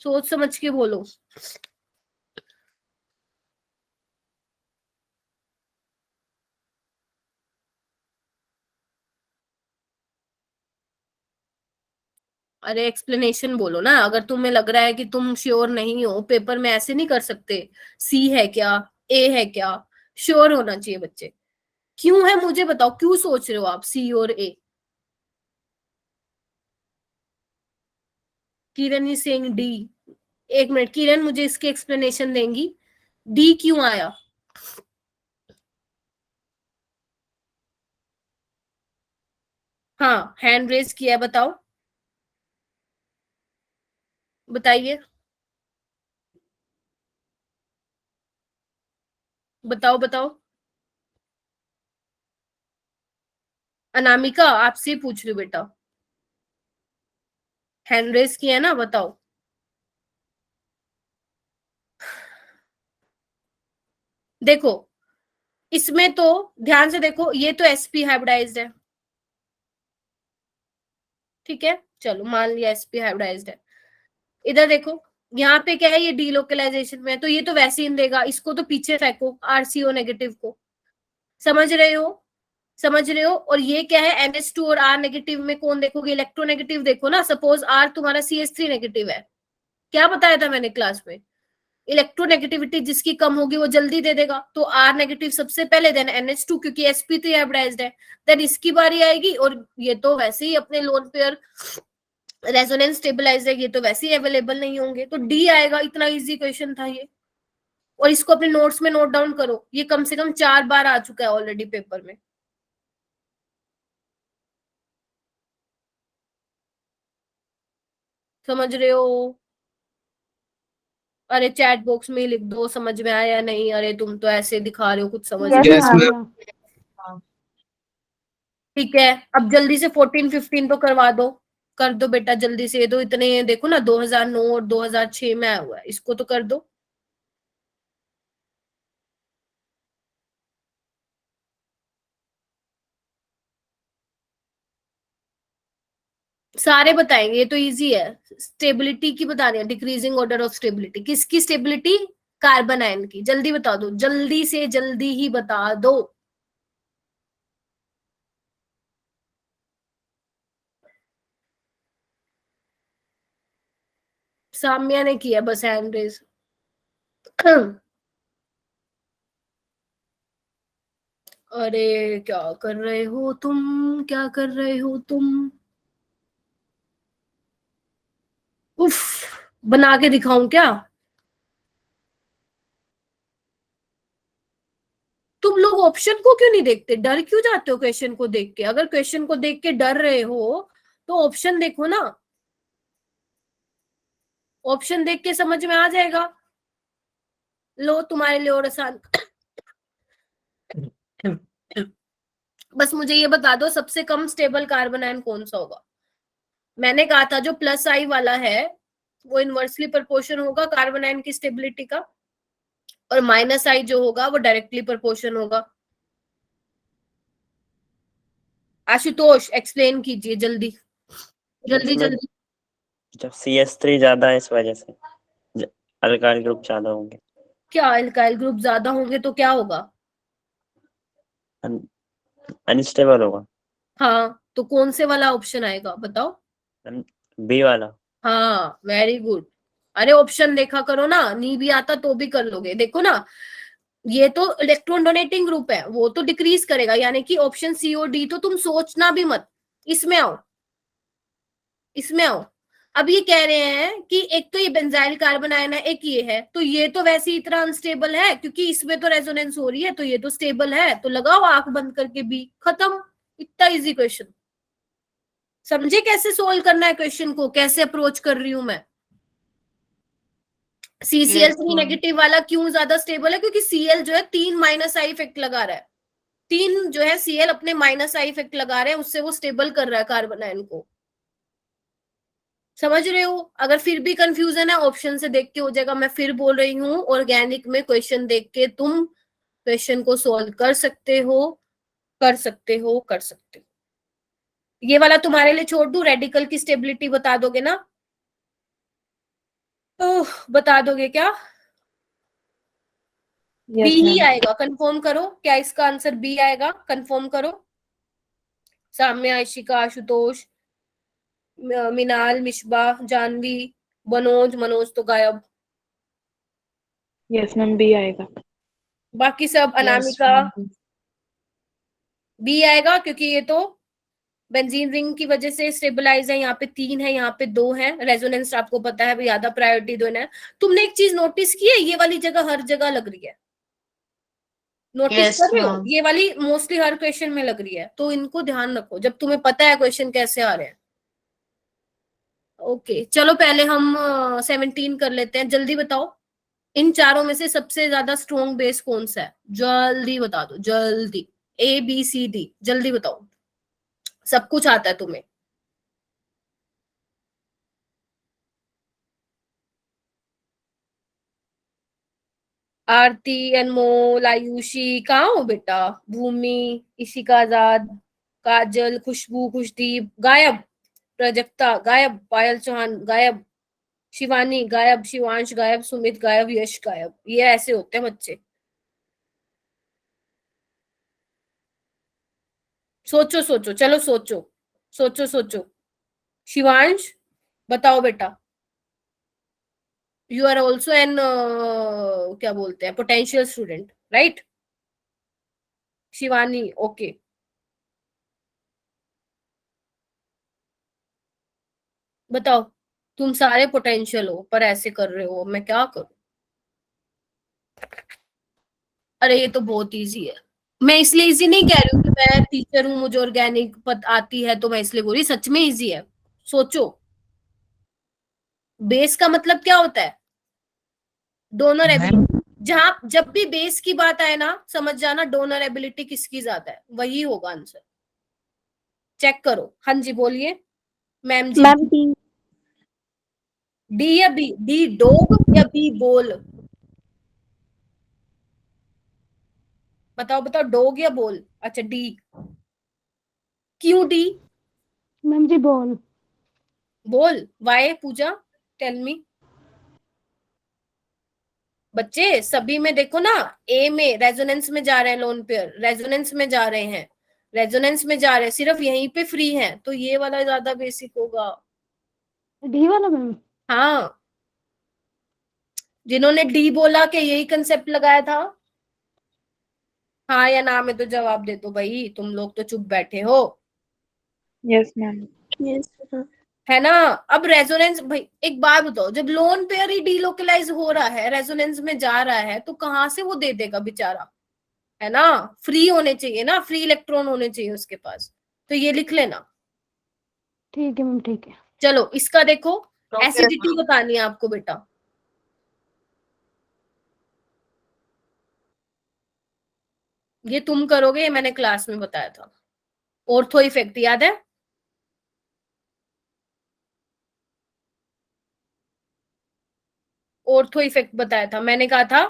सोच समझ के बोलो। अरे एक्सप्लेनेशन बोलो ना, अगर तुम्हें लग रहा है कि तुम श्योर नहीं हो, पेपर में ऐसे नहीं कर सकते, सी है क्या, ए है क्या, श्योर होना चाहिए बच्चे। क्यों है मुझे बताओ, क्यों सोच रहे हो आप सी और ए? किरण इज सेइंग डी। एक मिनट, किरण मुझे इसके एक्सप्लेनेशन देंगी, डी क्यों आया? हाँ हैंड रेज किया, बताओ बताइए, बताओ बताओ। अनामिका आपसे ही पूछ रही हूँ बेटा, हैंड रेज किया ना, बताओ। देखो इसमें तो ध्यान से देखो, ये तो एसपी हाइब्रिडाइज्ड है, ठीक है, चलो मान लिया एसपी हाइब्रिडाइज्ड है। इधर देखो, यहाँ पे क्या है, ये डीलोकलाइजेशन में है, तो ये तो वैक्सीन देगा, इसको तो पीछे फेंको, आरसीओ नेगेटिव को। समझ रहे हो, समझ रहे हो? और ये क्या है, NH2 और R नेगेटिव में कौन देखोगे, इलेक्ट्रोनेगेटिव देखो ना। सपोज R तुम्हारा CH3 नेगेटिव है, क्या बताया था मैंने क्लास में, इलेक्ट्रोनेगेटिविटी जिसकी कम होगी वो जल्दी दे देगा, तो R नेगेटिव सबसे पहले, देन NH2, क्योंकि sp3 हाइब्रिडाइज्ड है, देन इसकी बारी आएगी। और ये तो वैसे ही अपने लोन पेयर रेजोनेंस स्टेबलाइजर, ये तो वैसे ही अवेलेबल नहीं होंगे, तो डी आएगा। इतना इजी क्वेश्चन था ये, और इसको अपने नोट्स में नोट डाउन करो, ये कम से कम 4 बार आ चुका है ऑलरेडी पेपर में। समझ रहे हो? अरे चैट बॉक्स में ही लिख दो समझ में आया या नहीं, अरे तुम तो ऐसे दिखा रहे हो कुछ समझ यस नहीं। Yes, आ ma'am. गया। ठीक है, अब जल्दी से 14-15 तो करवा दो, कर दो बेटा जल्दी से। ये तो इतने देखो ना, 2009 और 2006 में आया हुआ है, इसको तो कर दो। सारे बताएंगे, ये तो इजी है। स्टेबिलिटी की बता रहे हैं, डिक्रीजिंग ऑर्डर ऑफ स्टेबिलिटी, किसकी स्टेबिलिटी, कार्बन आयन की। जल्दी बता दो, जल्दी से जल्दी ही बता दो। साम्या ने किया बस हैंड रेज। अरे क्या कर रहे हो तुम, क्या कर रहे हो तुम? उफ, बना के दिखाऊं क्या? तुम लोग ऑप्शन को क्यों नहीं देखते, डर क्यों जाते हो क्वेश्चन को देख के? अगर क्वेश्चन को देख के डर रहे हो तो ऑप्शन देखो ना, ऑप्शन देख के समझ में आ जाएगा। लो तुम्हारे लिए और आसान। बस मुझे ये बता दो, सबसे कम स्टेबल कार्बन आयन कौन सा होगा? मैंने कहा था जो प्लस आई वाला है वो इनवर्सली प्रोपोर्शन होगा कार्बन आयन की स्टेबिलिटी का, और माइनस आई जो होगा वो डायरेक्टली प्रोपोर्शन होगा। आशुतोष एक्सप्लेन कीजिए जल्दी, जल्दी इसमें जल्दी। जब CH3 ज्यादा है इस वजह से अल्काइल ग्रुप ज्यादा होंगे। क्या अल्काइल ग्रुप ज्यादा होंगे तो क्या होगा? अनस्टेबल होगा। हाँ तो कौन से वाला ऑप्शन आएगा बताओ? बी वाला। हाँ वेरी गुड। अरे ऑप्शन देखा करो ना, नहीं भी आता तो भी कर लोगे। देखो ना, ये तो इलेक्ट्रॉन डोनेटिंग ग्रुप है, वो तो डिक्रीज करेगा, यानी कि ऑप्शन सी और डी तो तुम सोचना भी मत। इसमें आओ, इसमें आओ। अब ये कह रहे हैं कि एक तो ये बेंजाइल कार्बन आयन है, एक ये है, तो ये तो वैसे ही इतना अनस्टेबल है क्योंकि इसमें तो रेजोनेंस हो रही है, तो ये तो स्टेबल है, तो लगाओ आंख बंद करके बी, खत्म। इतना इजी क्वेश्चन। समझे कैसे सोल्व करना है क्वेश्चन को, कैसे अप्रोच कर रही हूं मैं? CCl3 नेगेटिव वाला क्यों ज्यादा स्टेबल है? क्योंकि Cl जो है 3 माइनस आई इफेक्ट लगा रहा है, 3 जो है Cl अपने माइनस आई इफेक्ट लगा रहे हैं, उससे वो स्टेबल कर रहा है कार्बन आयन को। समझ रहे हो? अगर फिर भी कंफ्यूजन है ऑप्शन से देख के हो जाएगा। मैं फिर बोल रही हूँ, ऑर्गेनिक में क्वेश्चन देख के तुम क्वेश्चन को सोल्व कर सकते हो, कर सकते हो, कर सकते हो। ये वाला तुम्हारे लिए छोड़ दूं, रेडिकल की स्टेबिलिटी बता दोगे ना? तो बता दोगे क्या? बी यस ही मैम। आएगा, कंफर्म करो। क्या इसका आंसर बी आएगा? कंफर्म करो। साम्या, आशिका, आशुतोष, मिनाल, मिशबा, जानवी, मनोज। मनोज तो गायब। यस मैम, बी आएगा। बाकी सब, यस अनामिका, मैम। बी आएगा क्योंकि ये तो बेंजीन रिंग की वजह से स्टेबलाइज है। यहाँ पे 3 है, यहाँ पे 2 है। रेजोनेंस आपको पता है, ज्यादा प्रायोरिटी देना है। तुमने एक चीज नोटिस की है, ये वाली जगह हर जगह लग रही है। नोटिस यस कर रहे हो? मैम। ये वाली मोस्टली हर क्वेश्चन में लग रही है, तो इनको ध्यान रखो जब तुम्हें पता है क्वेश्चन कैसे आ रहे हैं। ओके, चलो पहले हम 17 कर लेते हैं। जल्दी बताओ, इन चारों में से सबसे ज्यादा स्ट्रॉन्ग बेस कौन सा है? जल्दी बता दो, जल्दी। ए बी सी डी, जल्दी बताओ। सब कुछ आता है तुम्हें। आरती, अनमोल, आयुषी, कहाँ हो बेटा? भूमि, इशिका आजाद, काजल, खुशबू, खुशदीप गायब, प्राजक्ता गायब, पायल चौहान गायब, शिवानी गायब, शिवांश गायब, सुमित गायब, यश गायब। ये ऐसे होते हैं बच्चे। सोचो सोचो, चलो सोचो, सोचो सोचो। शिवांश, बताओ बेटा। यू आर ऑल्सो एन, क्या बोलते हैं, potential student, right? Shivani, okay. बताओ, तुम सारे पोटेंशियल हो पर ऐसे कर रहे हो, मैं क्या करूं? अरे ये तो बहुत इजी है। मैं इसलिए इजी नहीं कह रही हूँ कि मैं टीचर हूँ, मुझे ऑर्गेनिक पत आती है तो मैं इसलिए बोल रही, सच में इजी है। सोचो, बेस का मतलब क्या होता है? Donor ma'am ability. जहां जब भी बेस की बात आए ना, समझ जाना डोनर एबिलिटी किसकी ज्यादा है, वही होगा आंसर। चेक करो। हाँ जी, बोलिए मैम जी। Ma'am D. डी या बी? डी डॉग या बी बॉल? बताओ बताओ, डॉग या बॉल? अच्छा डी। क्यों डी? मैम जी ball. Ball, why? Pooja, tell me. बच्चे सभी में देखो ना, ए में रेजोनेंस में जा रहे हैं, लोन पेयर रेजोनेंस में जा रहे हैं, रेजोनेंस में जा रहे हैं, सिर्फ यहीं पे फ्री है, तो ये वाला ज्यादा बेसिक होगा। डी वाला मैम। हाँ, जिन्होंने डी बोला कि यही कंसेप्ट लगाया था, हाँ या ना में तो जवाब दे दो भाई, तुम लोग तो चुप बैठे हो। Yes ma'am. है ना? अब रेजोनेंस, भाई एक बात बताओ, जब लोन पेयर ही डीलोकलाइज हो रहा है, रेजोनेंस में जा रहा है, तो कहाँ से वो दे देगा बेचारा? है ना? फ्री होने चाहिए ना, फ्री इलेक्ट्रॉन होने चाहिए उसके पास। तो ये लिख लेना। ठीक है मैम, ठीक है। चलो इसका देखो, ओके एसिडिटी बतानी है आपको बेटा। ये तुम करोगे, ये मैंने क्लास में बताया था। ऑर्थो इफेक्ट याद है? ऑर्थो इफेक्ट बताया था, मैंने कहा था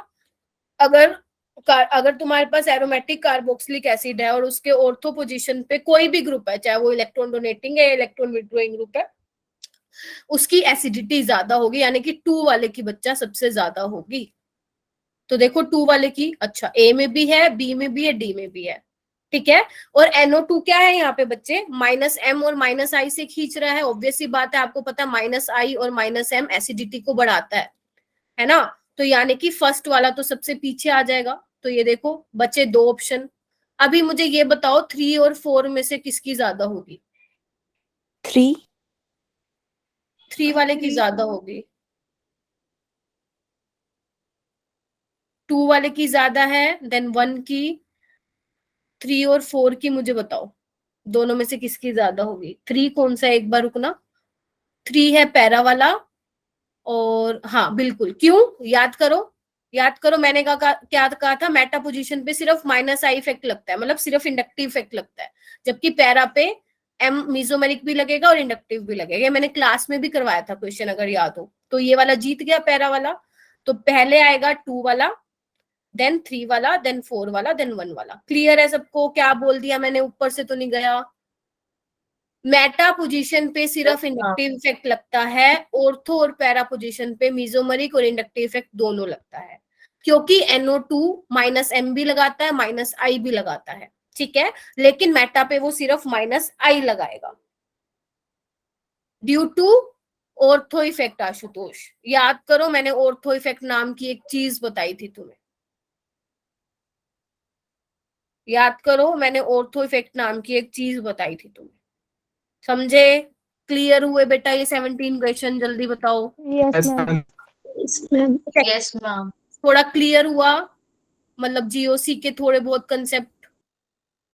अगर अगर तुम्हारे पास एरोमेटिक कार्बोक्सिलिक एसिड है और उसके ऑर्थो पोजीशन पे कोई भी ग्रुप है, चाहे वो इलेक्ट्रॉन डोनेटिंग है, इलेक्ट्रॉन विड्रॉइंग ग्रुप है, उसकी एसिडिटी ज्यादा होगी, यानी कि 2 वाले की बच्चा सबसे ज्यादा होगी। तो देखो 2 वाले की, अच्छा ए में भी है, बी में भी है, डी में भी है, ठीक है। और NO2 क्या है यहाँ पे बच्चे? -M और -I से खींच रहा है, ऑब्वियस सी बात है, आपको पता है -I और -M एसिडिटी को बढ़ाता है ना? तो यानी कि फर्स्ट वाला तो सबसे पीछे आ जाएगा। तो ये देखो बचे 2 ऑप्शन। अभी मुझे ये बताओ 3 और 4 में से किसकी ज्यादा होगी? 3 वाले की ज्यादा होगी। 2 वाले की ज्यादा है, देन 1 की, 3 और 4 की। मुझे बताओ दोनों में से किसकी ज्यादा होगी? 3 कौन सा है, एक बार रुकना। 3 है पैरा वाला, और हाँ बिल्कुल, क्यों? याद करो, याद करो, मैंने क्या कहा था? मेटा पोजीशन पे सिर्फ -I इफेक्ट लगता है, मतलब सिर्फ इंडक्टिव इफेक्ट लगता है, जबकि पैरा पे M मीजोमेरिक भी लगेगा और इंडक्टिव भी लगेगा। मैंने क्लास में भी करवाया था क्वेश्चन, अगर याद हो तो। ये वाला जीत गया, पैरा वाला। तो पहले आएगा 2 वाला, देन 3 वाला, देन 4 वाला, देन 1 वाला। क्लियर है सबको? क्या बोल दिया मैंने? ऊपर से तो नहीं गया? मेटा पोजीशन पे सिर्फ इंडक्टिव इफेक्ट लगता है, ऑर्थो और पैरा पोजीशन पे मीजोमरिक और इंडक्टिव इफेक्ट दोनों लगता है, क्योंकि NO2 माइनस M भी लगाता है, माइनस I भी लगाता है, ठीक है, लेकिन मेटा पे वो सिर्फ माइनस I लगाएगा due to ortho effect. Ashutosh याद करो, मैंने ऑर्थो इफेक्ट नाम की एक चीज बताई थी तुम्हें, याद करो, मैंने ऑर्थो इफेक्ट नाम की एक चीज बताई थी तुम्हें, समझे? क्लियर हुए बेटा ये 17 क्वेश्चन? जल्दी बताओ। Yes ma'am. Yes ma'am. थोड़ा क्लियर हुआ? मतलब जीओसी के थोड़े बहुत कंसेप्ट